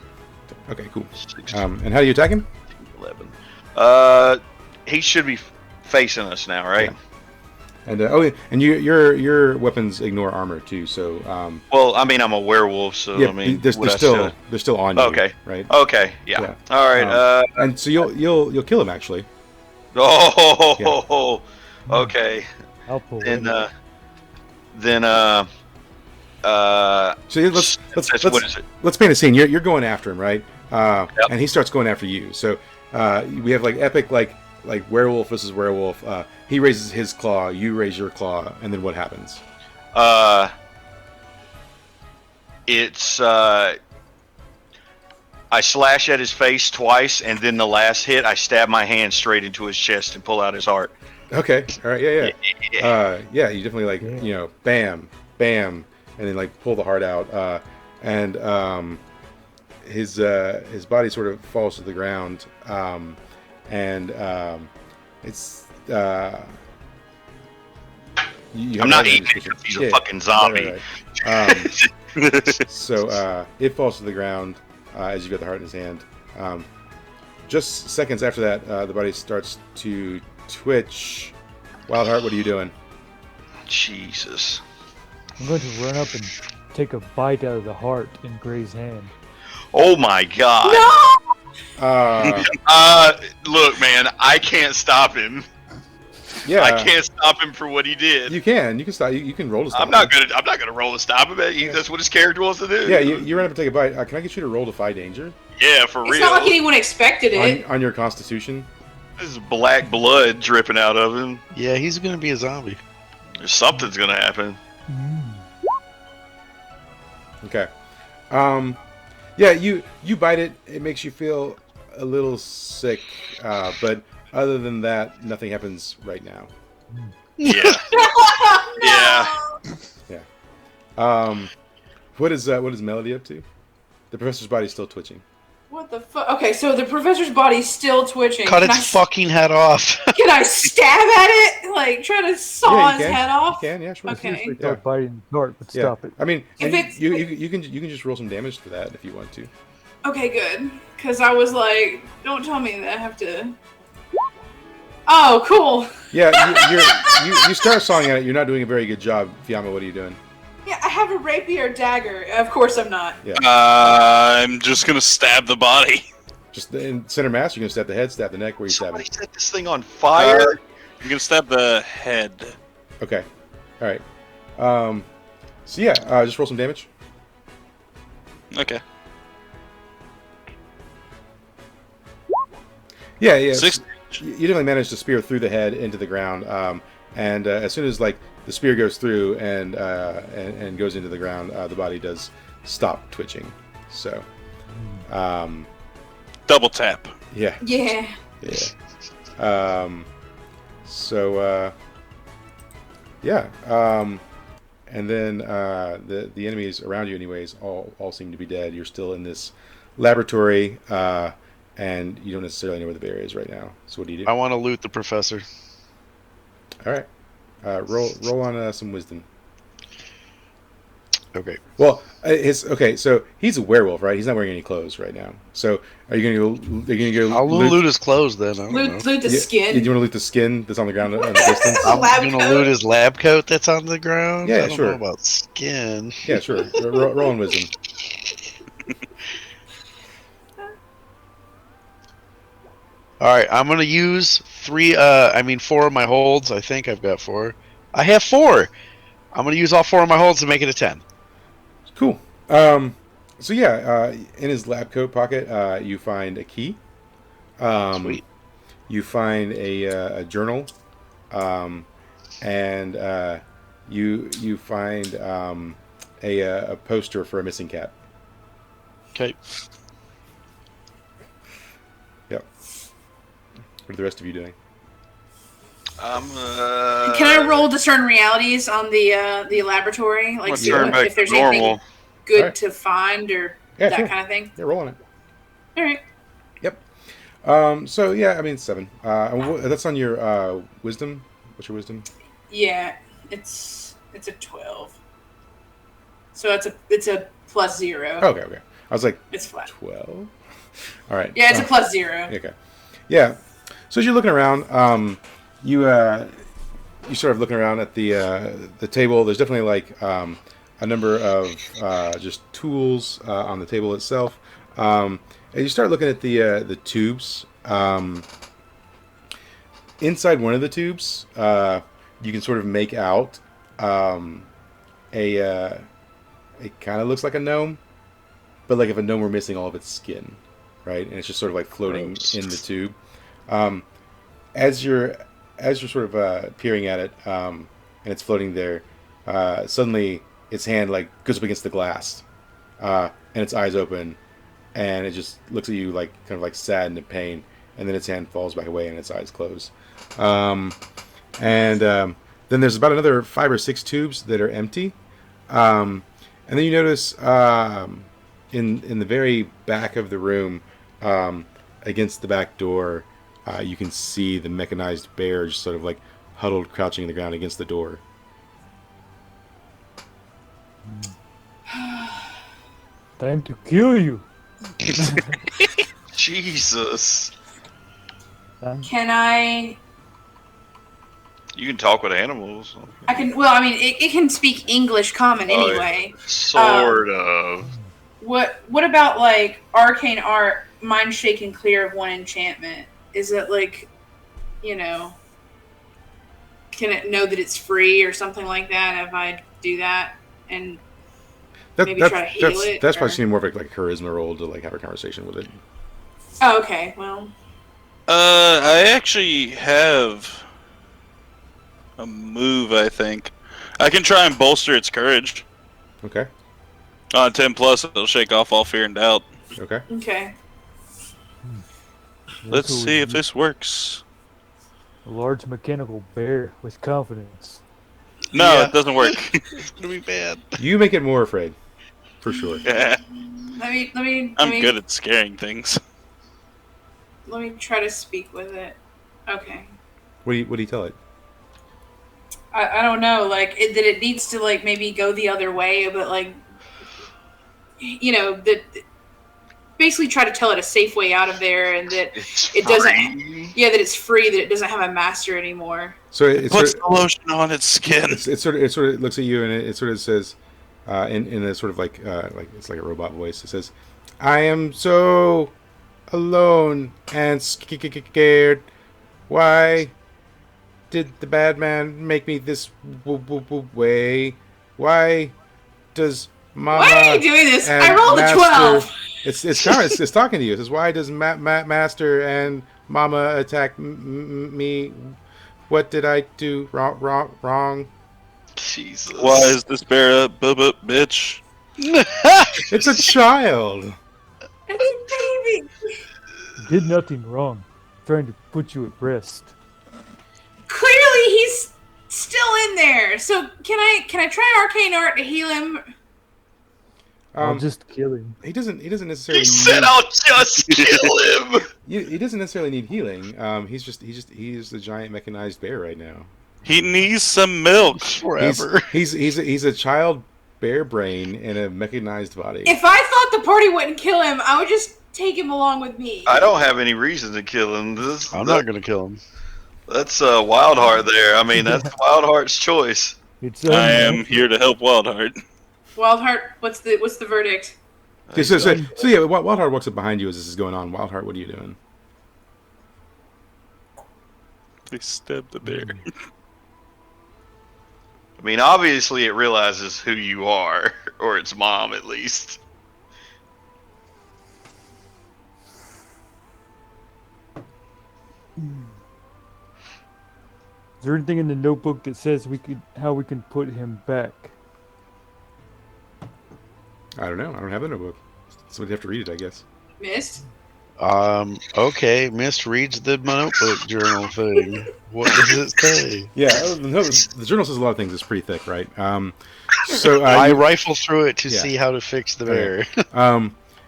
Okay. Cool. 6, And how do you attack him? 11. He should be facing us now, right? Yeah. And your weapons ignore armor too. So well, I mean, I'm a werewolf, so yeah, I mean, they're still on you. Okay. Right. Okay. Yeah. All right. And so you'll kill him actually. Oh. Yeah. Okay. I'll pull then it. So let's paint a scene. You're going after him, right? Yep. And he starts going after you. So we have like epic like werewolf versus werewolf. He raises his claw, you raise your claw, and then what happens? It's I slash at his face twice, and then the last hit, I stab my hand straight into his chest and pull out his heart. Okay. All right. Yeah. Yeah. You definitely like bam, bam, and then like pull the heart out, and his body sort of falls to the ground, and it's. I'm not eating it because he's a fucking zombie. Right. So it falls to the ground as you get the heart in his hand. Just seconds after that, the body starts to twitch. Wildheart, what are you doing? Jesus. I'm going to run up and take a bite out of the heart in Gray's hand. Oh my god. No! Look, man, I can't stop him. Yeah, I can't stop him for what he did. You can stop. You can roll to stop. I'm not gonna roll to stop him. That's what his character wants to do. Yeah, you run up and take a bite. Can I get you to roll Defy Danger? Yeah, for real. It's not like anyone expected it. On your Constitution. There's black blood dripping out of him. Yeah, he's gonna be a zombie. Something's gonna happen. Okay. Yeah, you bite it. It makes you feel a little sick, but other than that, nothing happens right now. Yeah. No! Yeah. What is Melody up to? The professor's body's still twitching. What the fuck? Okay, so the professor's body's still twitching. Cut its fucking head off. Can I stab at it? Like, try to saw his head off? You can, yeah, sure. Okay. Start biting the heart, but stop it. I mean, If you can just roll some damage for that if you want to. Okay, good. Because I was like, don't tell me that I have to... Oh, cool. Yeah, you start sawing at it. You're not doing a very good job, Fiamma. What are you doing? Yeah, I have a rapier dagger. Of course I'm not. Yeah. I'm just gonna stab the body. Just in center mass, you're gonna stab the head, stab the neck. Where you Somebody stabbing? set this thing on fire. I'm gonna stab the head. Okay. All right. So yeah, just roll some damage. Okay. Yeah. 6. You definitely managed to spear through the head into the ground, and as soon as like the spear goes through and goes into the ground, the body does stop twitching. So, Double tap. yeah. Yeah. So, yeah. And then the enemies around you, anyways, all seem to be dead. You're still in this laboratory, and you don't necessarily know where the bear is right now. So what do you do? I want to loot the professor. All right. Roll on some wisdom. Okay. Well, so he's a werewolf, right? He's not wearing any clothes right now. So are you gonna go? I'll loot his clothes then. I don't know. Loot the skin. Do you want to loot the skin that's on the ground in the distance? I'm Lab gonna coat. loot his lab coat that's on the ground. Yeah, I don't sure. know about skin. Yeah, sure. Roll on wisdom. All right, I'm gonna use 4 of my holds. I think I've got 4. I have 4. I'm gonna use all 4 of my holds to make it a 10. Cool. So yeah, in his lab coat pocket, you find a key. Sweet. You find a journal, and you find a poster for a missing cat. Okay. Yep. What are the rest of you doing? Can I roll discern realities on the laboratory? Like, see if there's anything good to find or that kind of thing? Yeah, roll on it. All right. Yep. So yeah, I mean 7. That's on your wisdom. What's your wisdom? Yeah, it's a 12. So it's a plus 0. Okay. I was like, it's flat. 12. All right. Yeah, it's a plus 0. Okay. Yeah. So as you're looking around, you sort of looking around at the table. There's definitely like a number of just tools on the table itself. And you start looking at the tubes. Inside one of the tubes, you can sort of make out it kind of looks like a gnome, but like if a gnome were missing all of its skin, right? And it's just sort of like floating in the tube. As you're sort of peering at it, and it's floating there, suddenly its hand like goes up against the glass, and its eyes open, and it just looks at you like kind of like sad and in pain, and then its hand falls back away and its eyes close. Then there's about another 5 or 6 tubes that are empty, and then you notice in the very back of the room, against the back door, you can see the mechanized bear just sort of like huddled, crouching in the ground against the door. Time to kill you. Jesus. Can I? You can talk with animals. I can. Well, I mean, it can speak English common anyway. Sort of. What about like arcane art, mind shaken clear of 1 enchantment? Is it like, can it know that it's free or something like that if I do that and maybe try to heal it? That's probably more of like a charisma roll to like have a conversation with it. Oh, okay. Well, I actually have a move, I think. I can try and bolster its courage. Okay. On 10 plus, it'll shake off all fear and doubt. Okay. okay. Let's see if this works. A large mechanical bear with confidence. No, Yeah. it doesn't work. It's gonna be bad. You make it more afraid, for sure. Yeah, Let me. I'm good at scaring things. Let me try to speak with it. Okay. What do you tell it? I don't know, like that it needs to like maybe go the other way, but like that basically try to tell it a safe way out of there, and that it doesn't. Yeah, that it's free, that it doesn't have a master anymore. So it Puts the lotion on its skin. it sort of looks at you and it sort of says, in a sort of like it's like a robot voice. It says, "I am so alone and scared. Why did the bad man make me this way? Why does Mama? Why are you doing this? and I rolled a Master-" 12. It's talking to you. It says, "Why does Master and Mama attack me? What did I do wrong?" Jesus. Why is this bear a bitch? It's a child. It's a baby. Did nothing wrong. Trying to put you at rest. Clearly, he's still in there. So can I try arcane art to heal him? I'll just kill him. He doesn't necessarily. He said, "I'll just kill him." He doesn't necessarily need healing. He's a giant mechanized bear right now. He needs some milk. Forever. He's a child bear brain in a mechanized body. If I thought the party wouldn't kill him, I would just take him along with me. I don't have any reason to kill him. I'm not gonna kill him. That's Wildheart there. I mean, that's Wildheart's choice. It's I am here to help Wildheart. Wildheart, what's the verdict? Okay, so yeah, Wildheart walks up behind you as this is going on. Wildheart, what are you doing? They stabbed the bear. I mean, obviously it realizes who you are, or its mom at least. Is there anything in the notebook that says how we can put him back? I don't know. I don't have the notebook. Somebody have to read it, I guess. Mist? Okay. Mist reads the notebook journal thing. What does it say? Yeah, the journal says a lot of things. It's pretty thick, right? So I rifle through it to Yeah. see how to fix the bear.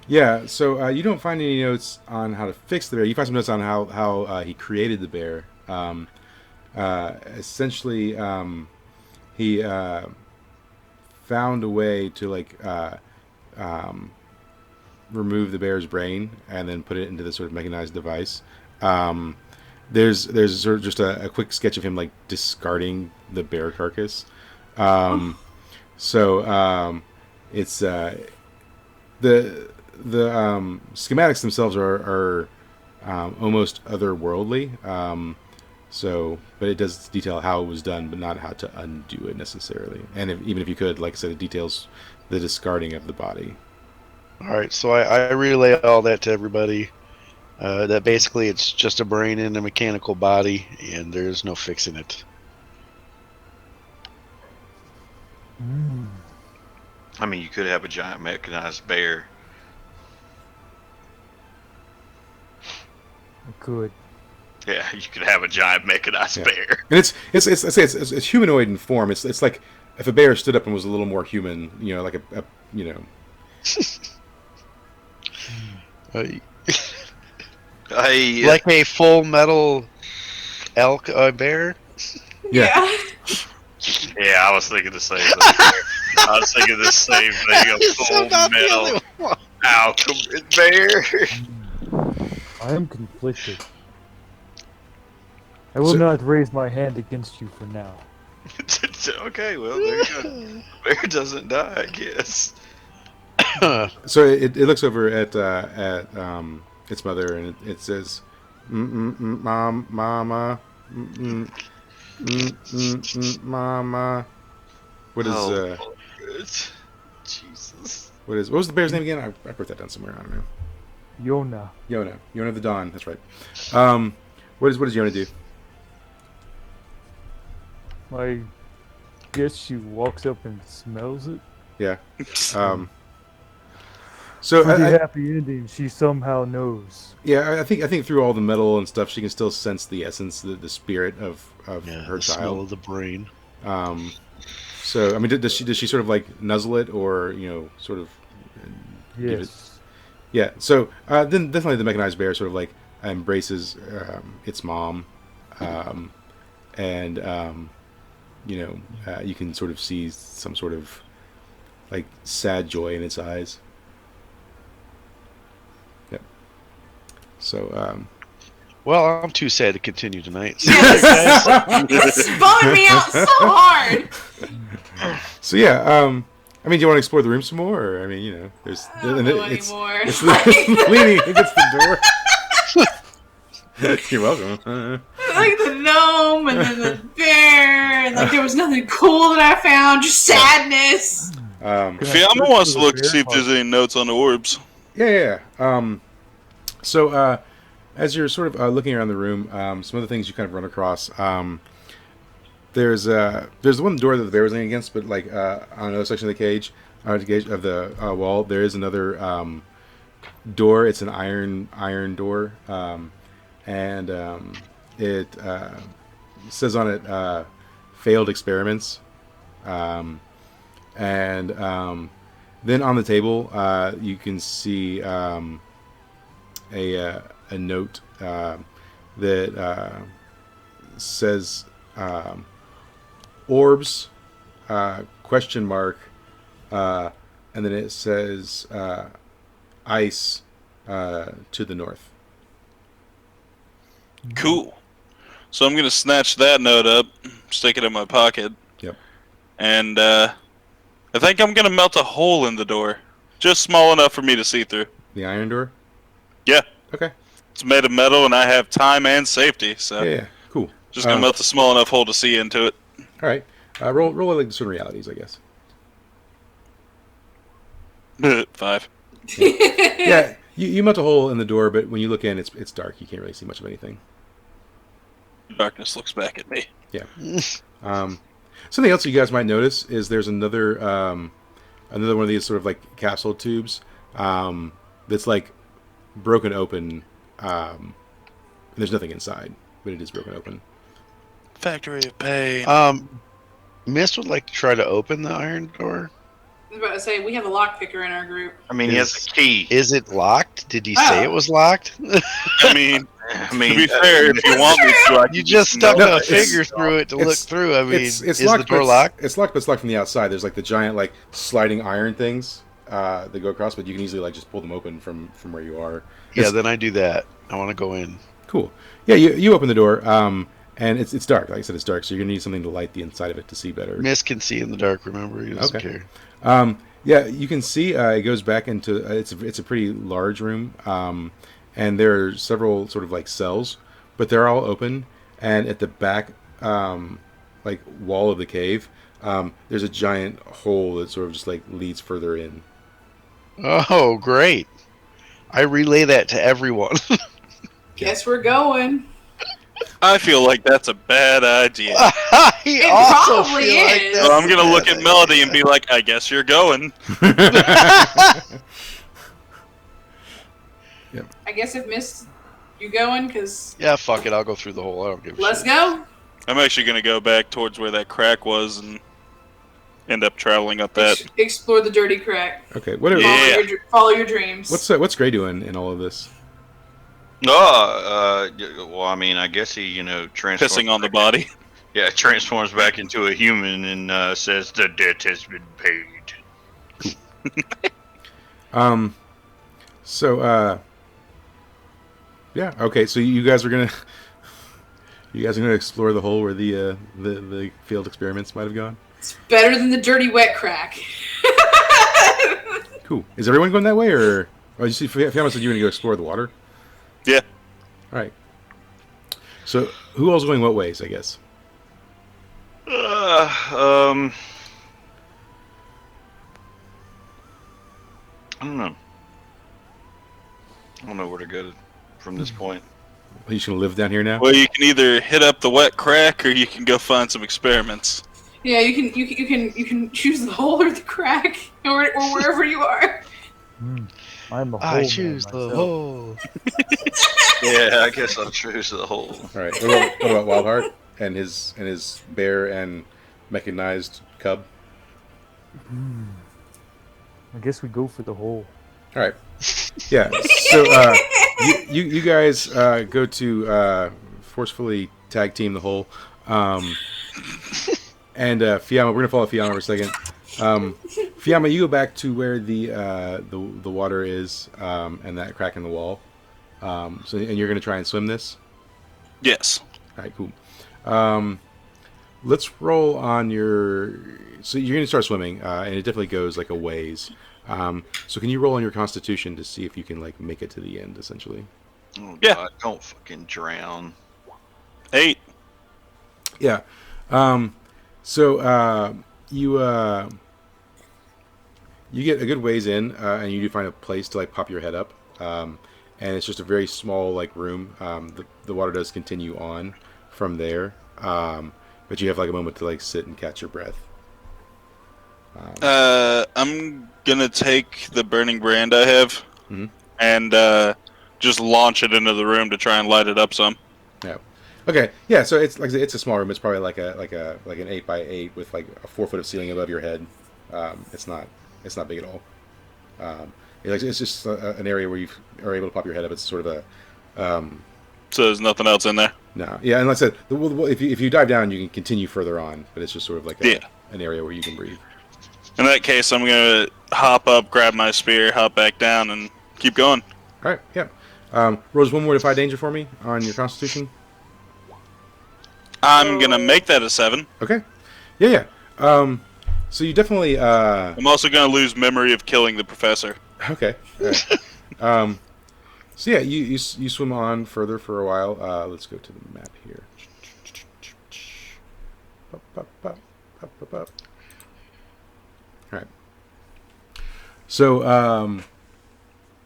Yeah, so you don't find any notes on how to fix the bear. You find some notes on how he created the bear. Essentially, he found a way to remove the bear's brain and then put it into this sort of mechanized device. there's sort of just a quick sketch of him like discarding the bear carcass. So it's the schematics themselves are almost otherworldly. But it does detail how it was done, but not how to undo it necessarily. And even if you could, like I said, it details the discarding of the body. All right, so I relay all that to everybody. That basically it's just a brain in a mechanical body, and there's no fixing it. I mean, you could have a giant mechanized bear. I could. Yeah, you could have a giant mechanized bear. And it's humanoid in form. It's like if a bear stood up and was a little more human, like a Like a full metal elk bear. Yeah. Yeah, I was thinking the same thing. I was thinking the same thing. A full metal alchemy bear. I am conflicted. I will not raise my hand against you for now. Okay, well, there you go. Bear doesn't die, I guess. So it looks over at its mother, and it says, "Mom, mama, mama." What is Jesus. What was the bear's name again? I wrote that down somewhere. I don't know. Yona the Dawn. That's right. What does Yona do? I guess she walks up and smells it. Yeah. So For the happy ending, she somehow knows. Yeah, I think through all the metal and stuff, she can still sense the essence, the spirit of her the child. smell of the brain. So I mean, does she sort of like nuzzle it, or sort of? Give it... Yes. Yeah. So then definitely the mechanized bear sort of like embraces its mom, and you can sort of see some sort of like sad joy in its eyes. Yep. So well, I'm too sad to continue tonight. So It's bumming me out so hard. So yeah, I mean, do you want to explore the room some more? Or, I mean, there's I don't know anymore. It's leaning against the door. You're welcome. Like the gnome and then the bear, and like there was nothing cool that I found, just sadness. Fiamma wants to look to see if there's any notes on the orbs. Yeah. So as you're sort of looking around the room, some of the things you kind of run across. There's the one door that the bear was leaning against, but like on another section of the cage of the wall, there is another door. It's an iron door, and it says on it "failed experiments," and then on the table you can see a note that says. Orbs, question mark, and then it says ice to the north. Cool. So I'm gonna snatch that note up, stick it in my pocket. Yep. And I think I'm gonna melt a hole in the door, just small enough for me to see through. The iron door? Yeah. Okay. It's made of metal, and I have time and safety, so Yeah. Cool. just gonna melt a small enough hole to see into it. All right. Roll like discern realities, I guess. 5. Yeah. You melt a hole in the door, but when you look in, it's dark. You can't really see much of anything. Darkness looks back at me. Yeah. Something else you guys might notice is there's another one of these sort of like capsule tubes that's like broken open. And there's nothing inside, but it is broken open. Factory of pain. Mist would like to try to open the iron door. I was about to say, we have a lockpicker in our group. I mean, he has a key. Is it locked? Did he say it was locked? I mean, to be fair, if you want me to, I can You just stuck No, a finger through it to look through. I mean, it's is locked, the door but locked? It's locked, but it's locked from the outside. There's like the giant like sliding iron things that go across, but you can easily like just pull them open from where you are. Yeah, then I do that. I want to go in. Cool. Yeah, you open the door, and it's dark. Like I said, it's dark, so you're gonna need something to light the inside of it to see better. Mist can see in the dark. Remember, he doesn't care. Yeah, you can see it goes back into it's a pretty large room, and there are several sort of like cells, but they're all open. And at the back, like wall of the cave, there's a giant hole that sort of just like leads further in. Oh, great! I relay that to everyone. Guess we're going. I feel like that's a bad idea. He It also probably feel like is. that's So I'm a gonna look bad at Melody and be like, I guess you're going. I guess if Miss, you going? Cause Yeah, fuck it. I'll go through the hole. I don't give a let's shit. go. I'm actually gonna go back towards where that crack was and end up traveling up that. Explore the dirty crack. Okay, what are, Yeah. Follow your dreams. what's Gray doing in all of this? Well, I mean, I guess he, transforms. Pissing on the body. Yeah, transforms back into a human and says the debt has been paid. So yeah, okay. So you guys are gonna explore the hole where the failed experiments might have gone. It's better than the dirty wet crack. Cool. Is everyone going that way, or you see? Fiamma said you were gonna go explore the water. Yeah. All right. So who else is going what ways? I guess. I don't know. I don't know where to go from this point. Are you just gonna live down here now? Well, you can either hit up the wet crack or you can go find some experiments. Yeah, you can choose the hole or the crack, or wherever you are. I'm a I hole choose man the myself. hole. Yeah, I guess I'll choose the hole. All right. What about Wildheart and his bear and mechanized cub? I guess we go for the hole. All right. Yeah. So you guys go to forcefully tag team the hole, and Fiamma. We're gonna follow Fiamma for a second. Fiamma, you go back to where the water is, and that crack in the wall. And you're gonna try and swim this. Yes. All right. Cool. Let's roll on your. So you're gonna start swimming, and it definitely goes like a ways. So can you roll on your Constitution to see if you can like make it to the end, essentially? Oh, Yeah. God, don't fucking drown. 8. Yeah. So you get a good ways in, and you do find a place to like pop your head up. And it's just a very small like room. The water does continue on from there, but you have like a moment to like sit and catch your breath. I'm gonna take the burning brand I have Mhm. and just launch it into the room to try and light it up some. Yeah. Okay. Yeah. So it's like I said, it's a small room. It's probably like an 8x8 with like a 4 foot of ceiling above your head. It's not big at all. It's just an area where you are able to pop your head up. It's sort of a So there's nothing else in there. no. Yeah. And like I said, if you dive down, you can continue further on, but it's just sort of like Yeah. an area where you can breathe. In that case, I'm gonna hop up, grab my spear, hop back down, and keep going. All right. Yeah. Roll just one more defy danger for me on your Constitution. I'm gonna make that a 7. Okay. Yeah. Yeah. So you definitely. I'm also gonna lose memory of killing the professor. Okay. All right. So yeah, you swim on further for a while. Let's go to the map here. All right. So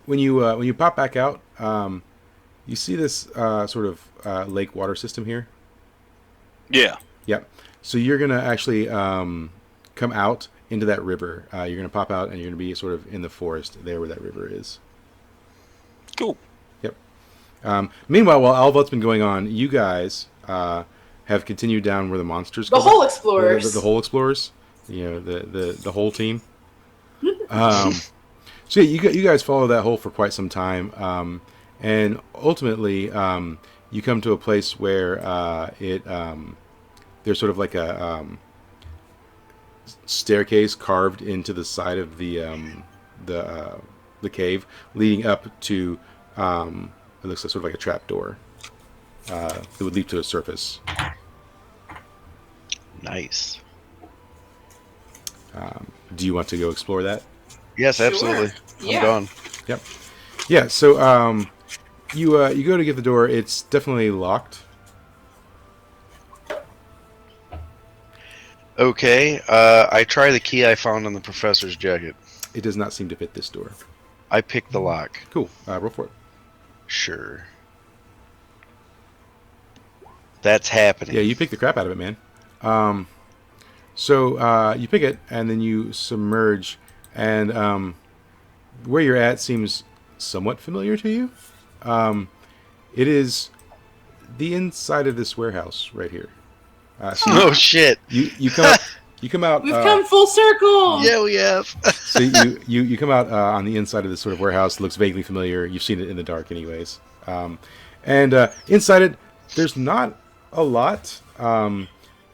when you pop back out, you see this sort of lake water system here. Yeah. Yep. So you're gonna actually come out into that river. You're gonna pop out, and you're gonna be sort of in the forest there where that river is. Cool. Yep. Meanwhile, while all that's been going on, you guys have continued down where the monsters The go. hole explorers. The hole explorers. You know, the whole team. So yeah, you guys follow that hole for quite some time, and ultimately you come to a place where there's sort of like a staircase carved into the side of the cave, leading up to it looks like sort of like a trap door. that would lead to a surface. Nice. Do you want to go explore that? Yes, Sure. absolutely. Yeah. I'm gone. Yep. Yeah. So you go to get the door. It's definitely locked. Okay. I try the key I found on the professor's jacket. It does not seem to fit this door. I pick the lock. Cool. Roll for it. Sure. That's happening. Yeah, you pick the crap out of it, man. So you pick it, and then you submerge, and where you're at seems somewhat familiar to you. It is the inside of this warehouse right here. So No shit. you come out. You come out. We've come full circle. Yeah, we have. So you come out on the inside of this sort of warehouse. It looks vaguely familiar. You've seen it in the dark, anyways. And inside it, there's not a lot.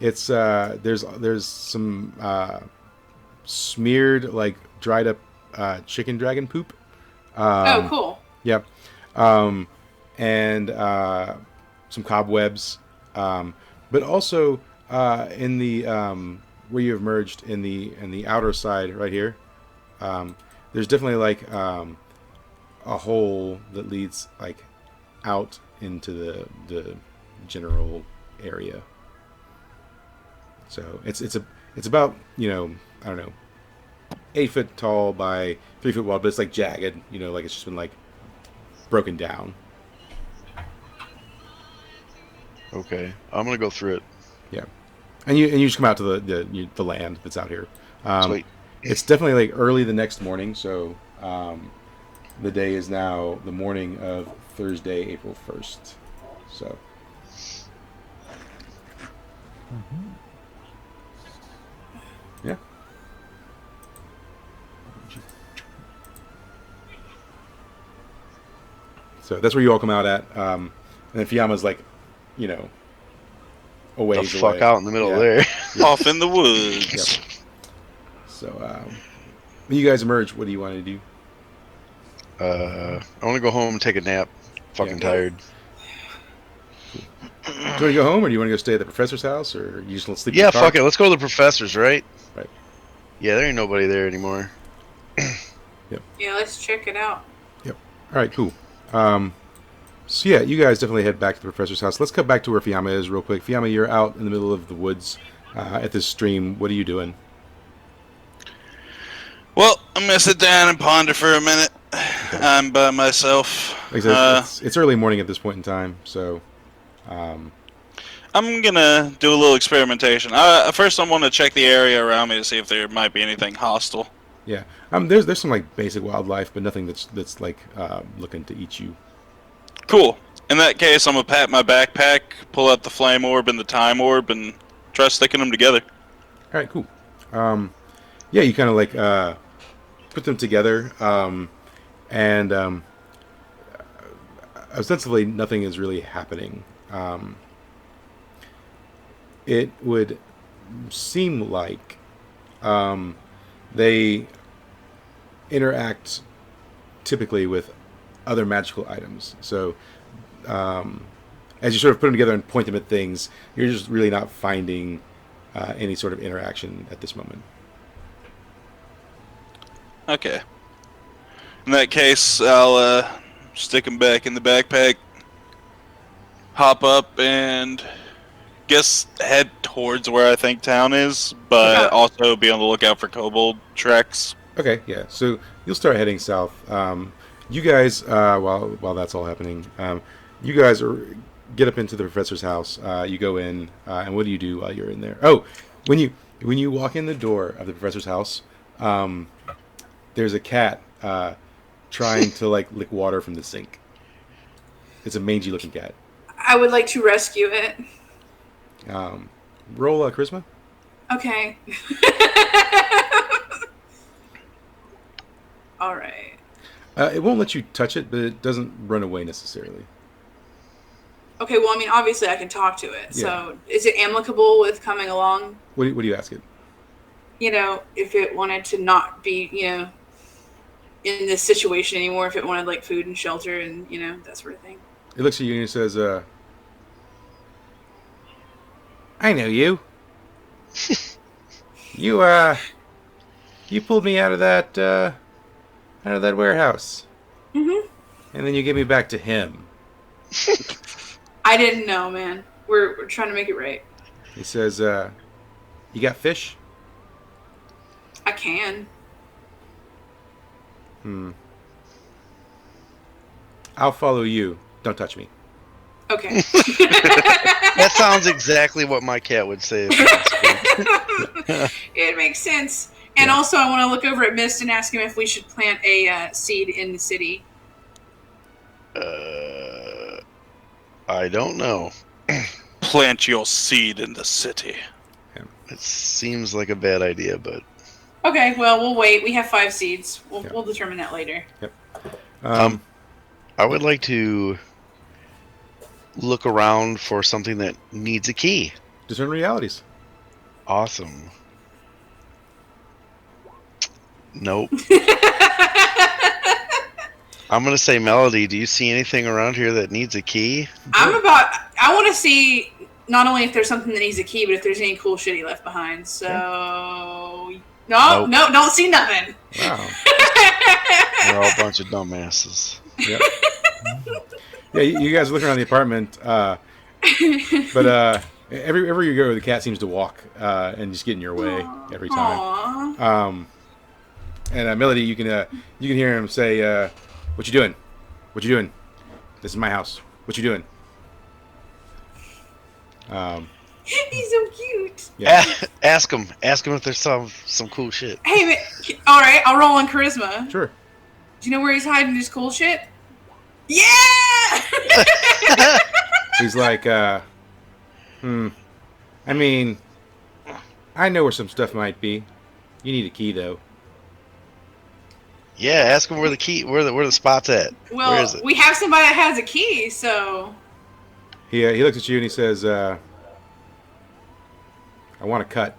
It's there's some smeared, like, dried up chicken dragon poop. Oh, cool. Yep. And some cobwebs. But also in the where you have merged in the outer side right here, there's definitely like a hole that leads like out into the general area. So it's about, I don't know, 8 foot tall by 3 foot wide, but it's like jagged, like it's just been like broken down. Okay, I'm gonna go through it. Yeah, and you just come out to the land that's out here. Sweet. It's definitely like early the next morning, so the day is now the morning of Thursday, April 1st. So. Yeah. So that's where you all come out at, and then Fiamma's like, a ways The fuck away. out in the middle of Yeah. there. Off in the woods. Yep. So when you guys emerge, what do you want to do? I want to go home and take a nap. Fucking Yeah. tired. Do you want to go home, or do you want to go stay at the professor's house, or you just want to sleep? Yeah, in the car? fuck it. Let's go to the professor's, right? Right. Yeah, there ain't nobody there anymore. Yeah, let's check it out. All right, cool. So yeah, you guys definitely head back to the professor's house. Let's cut back to where Fiamma is real quick. Fiamma, you're out in the middle of the woods at this stream. What are you doing? Well, I'm gonna sit down and ponder for a minute. I'm by myself. Like I said, it's early morning at this point in time, so I'm gonna do a little experimentation. First, I want to check the area around me to see if there might be anything hostile. yeah. There's some like basic wildlife, but nothing that's like looking to eat you. Cool. In that case, I'm gonna pat my backpack, pull out the flame orb and the time orb, and try sticking them together. All right, cool. Yeah, you kind of like put them together, and ostensibly nothing is really happening. It would seem like they interact typically with other magical items. So as you sort of put them together and point them at things, you're just really not finding any sort of interaction at this moment. Okay. In that case, I'll stick them back in the backpack, hop up, and guess head towards where I think town is, but Yeah. also be on the lookout for kobold tracks. Okay, yeah. So you'll start heading south. You guys, while that's all happening, you guys get up into the professor's house. You go in, and what do you do while you're in there? Oh, when you walk in the door of the professor's house, there's a cat trying to like lick water from the sink. It's a mangy looking cat. I would like to rescue it. Roll charisma. Okay. All right. It won't let you touch it, but it doesn't run away necessarily. Okay, well, I mean, obviously I can talk to it. Yeah. So is it amicable with coming along? What do you ask it? If it wanted to not be, in this situation anymore, if it wanted like food and shelter and, that sort of thing. It looks at you and it says, I know you. You you pulled me out of that warehouse, Mm-hmm. and then you gave me back to him. I didn't know, man. We're trying to make it right. He says, "You got fish?" I can. I'll follow you. Don't touch me. Okay. That sounds exactly what my cat would say. It makes sense. And also, I want to look over at Mist and ask him if we should plant a seed in the city. I don't know. Plant your seed in the city. It seems like a bad idea, but Okay, well, we'll wait. We have 5 seeds. We'll, Yeah. we'll determine that later. Yep. I would like to look around for something that needs a key. Discern realities. Awesome. Nope. I'm gonna say, Melody, do you see anything around here that needs a key? I want to see not only if there's something that needs a key, but if there's any cool shit he left behind. So, Nope. no, don't see nothing. Wow. We're all a bunch of dumbasses. Yep. Yeah, you guys look around the apartment, but everywhere you go, the cat seems to walk and just get in your way every time. Aww. And Melody, you can hear him say, "What you doing? What you doing? This is my house. What you doing?" He's so cute. Yeah. Ask him if there's some cool shit. Hey, man, all right, I'll roll on charisma. Sure. Do you know where he's hiding his cool shit? Yeah! He's like, I mean, I know where some stuff might be. You need a key, though. Yeah, ask him where the spot's at. Well, Where is it? we have somebody that has a key, so... He looks at you and he says, "I want a cut."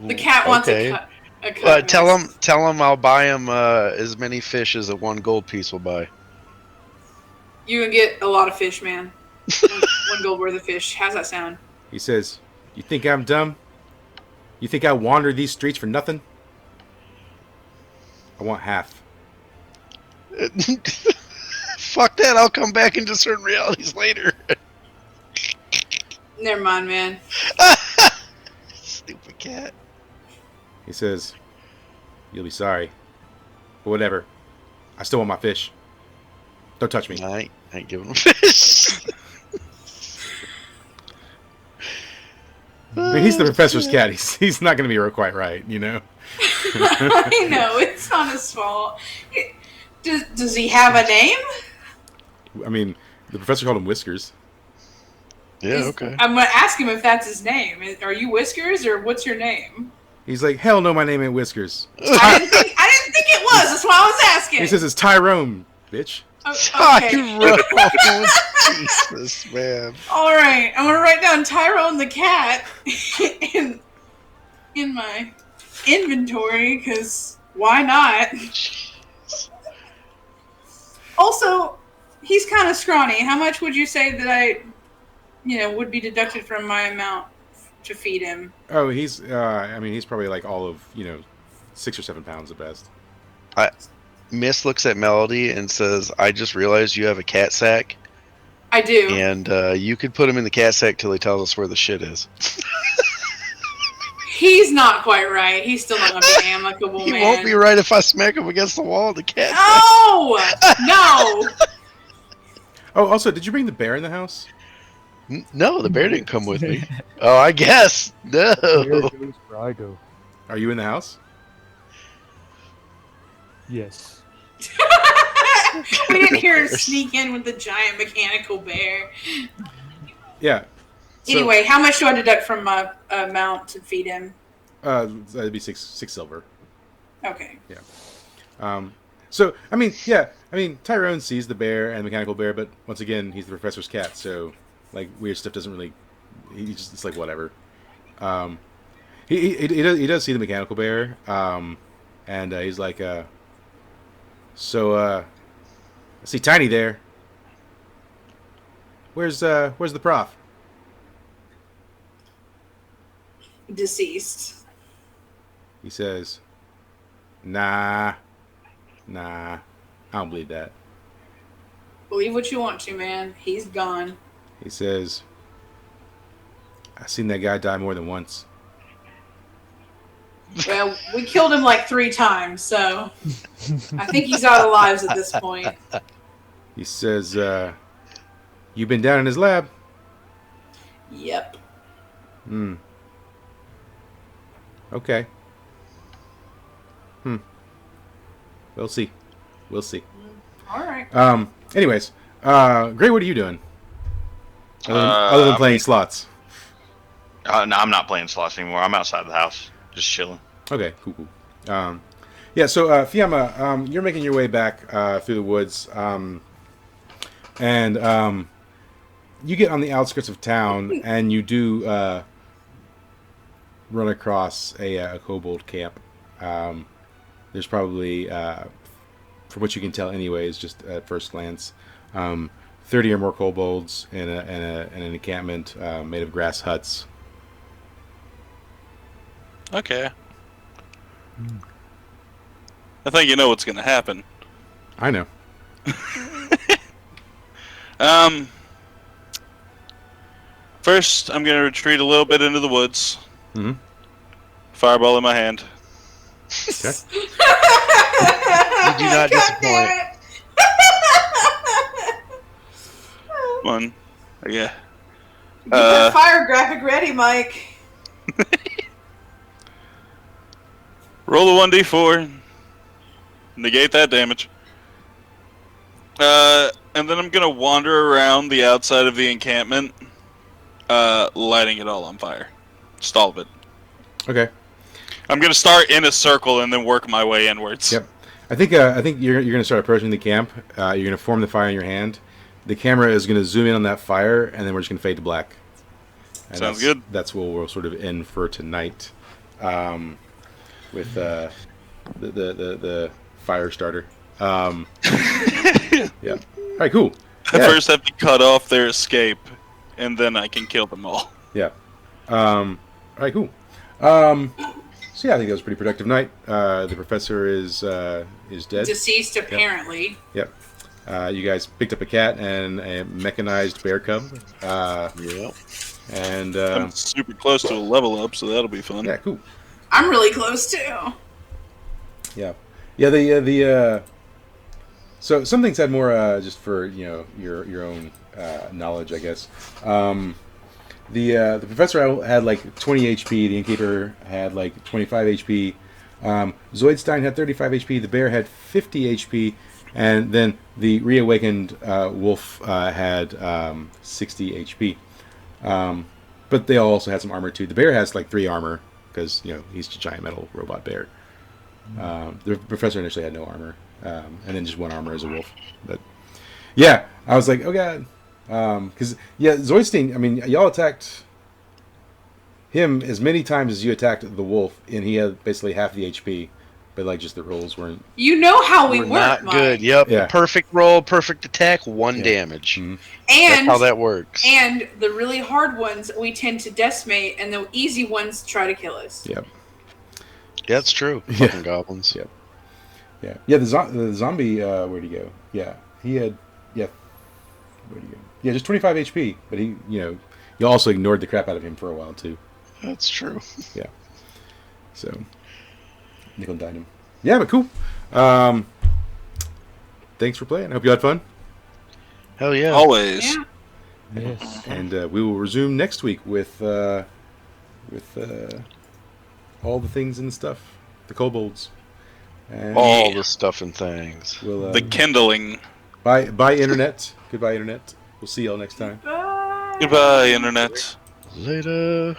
The cat wants Okay. a cut. Tell him I'll buy him as many fish as a 1 gold piece will buy. You're gonna get a lot of fish, man. 1 gold worth of fish. How's that sound? He says, "You think I'm dumb? You think I wander these streets for nothing? I want half." Fuck that! I'll come back and discern realities later. Never mind, man. Stupid cat. He says, "You'll be sorry. But whatever. I still want my fish. Don't touch me." I ain't giving him fish. I mean, he's the professor's cat. He's not going to be quite right, you know? I know, it's not his fault. Does he have a name? I mean, the professor called him Whiskers. Yeah, okay. I'm gonna ask him if that's his name. Are you Whiskers or what's your name? He's like, "Hell no, my name ain't Whiskers." I didn't think it was. That's why I was asking. He says it's Tyrone, bitch. Okay. Tyrone. Jesus, man. All right, I'm gonna write down Tyrone the cat in my inventory because why not? Also, he's kind of scrawny. How much would you say that I would be deducted from my amount to feed him? Oh, he's he's probably like all of 6 or 7 pounds at best. Miss looks at Melody and says, "I just realized you have a cat sack, I do. and you could put him in the cat sack till he tells us where the shit is." He's not quite right. He's still not gonna be amicable, He man. won't be right if I smack him against the wall of the cat sack. No! Oh, also, did you bring the bear in the house? No, the bear didn't come with me. Oh, I guess. Here No. goes where I go. Are you in the house? Yes. We didn't hear him sneak in with the giant mechanical bear. Yeah. So, Anyway, how much do I deduct from my amount to feed him? that'd be six silver. Okay. So Tyrone sees the bear and the mechanical bear, but once again, he's the professor's cat, so like weird stuff doesn't really. It's like whatever. He does see the mechanical bear, and he's like, I see Tiny there. Where's the prof? deceased. He says, nah, I don't believe that. Believe what you want to, man. He's gone. He says, I've seen that guy die more than once. Well, we killed him like 3 times, so I think he's out of lives at this point. He says, you been down in his lab? Yep. Okay. We'll see. All right. Anyways, Gray, what are you doing? Other than playing slots. No, I'm not playing slots anymore. I'm outside the house, just chilling. Okay, cool. Yeah, so Fiamma, you're making your way back through the woods, and you get on the outskirts of town, and you do run across a kobold camp. There's probably, from what you can tell anyways, just at first glance, 30 or more kobolds in an encampment made of grass huts. Okay. I think you know what's going to happen. I know. First, I'm going to retreat a little bit into the woods. Mm-hmm. Fireball in my hand. Okay. You do not disappoint. Come on. Yeah. Get that fire graphic ready, Mike. Roll a 1d4. Negate that damage. And then I'm going to wander around the outside of the encampment, lighting it all on fire. Just all of it. Okay. I'm going to start in a circle and then work my way inwards. Yep. I think you're going to start approaching the camp. You're going to form the fire in your hand. The camera is going to zoom in on that fire, and then we're just going to fade to black. And Sounds good. That's where we'll sort of end for tonight, with the fire starter. Yeah. All right. Cool. I Yeah. first have to cut off their escape, and then I can kill them all. Yeah. All right. Cool. So yeah, I think that was a pretty productive night. The professor is dead. Deceased, apparently. Yep. You guys picked up a cat and a mechanized bear cub. Yep. And I'm super close to a level up, so that'll be fun. yeah, cool. I'm really close too. Yeah. The so some things had more just for your own knowledge, I guess. The professor had like 20 HP. The innkeeper had like 25 HP. Zoidstein had 35 HP. The bear had 50 HP, and then the reawakened wolf had 60 HP. But they all also had some armor too. The bear has like 3 armor because he's a giant metal robot bear. The professor initially had no armor, and then just 1 armor as a wolf. But yeah, I was like, oh god, because Zoidstein. I mean, y'all attacked him as many times as you attacked the wolf, and he had basically half the HP. But like, just the rolls weren't. You know how we We're work, not Mike. good. Yep. Yeah. Perfect roll, perfect attack, 1 damage. Mhm. That's And how that works. and the really hard ones we tend to decimate, and the easy ones try to kill us. Yep. Yeah, that's true. Yeah. Fucking goblins. Yep. Yeah. The zombie. Where'd he go? Yeah, he had. Yeah. Where'd he go? Yeah, just 25 HP. But he, you also ignored the crap out of him for a while too. That's true. Yeah. So, nickel died him. Yeah, but cool. Thanks for playing. I hope you had fun. Hell yeah. Always. Yeah. Yes. And we will resume next week with all the things and stuff, the kobolds. And All the stuff and things. we'll, The kindling. bye internet. Goodbye internet. We'll see y'all next time. Bye. Goodbye, Internet. Later.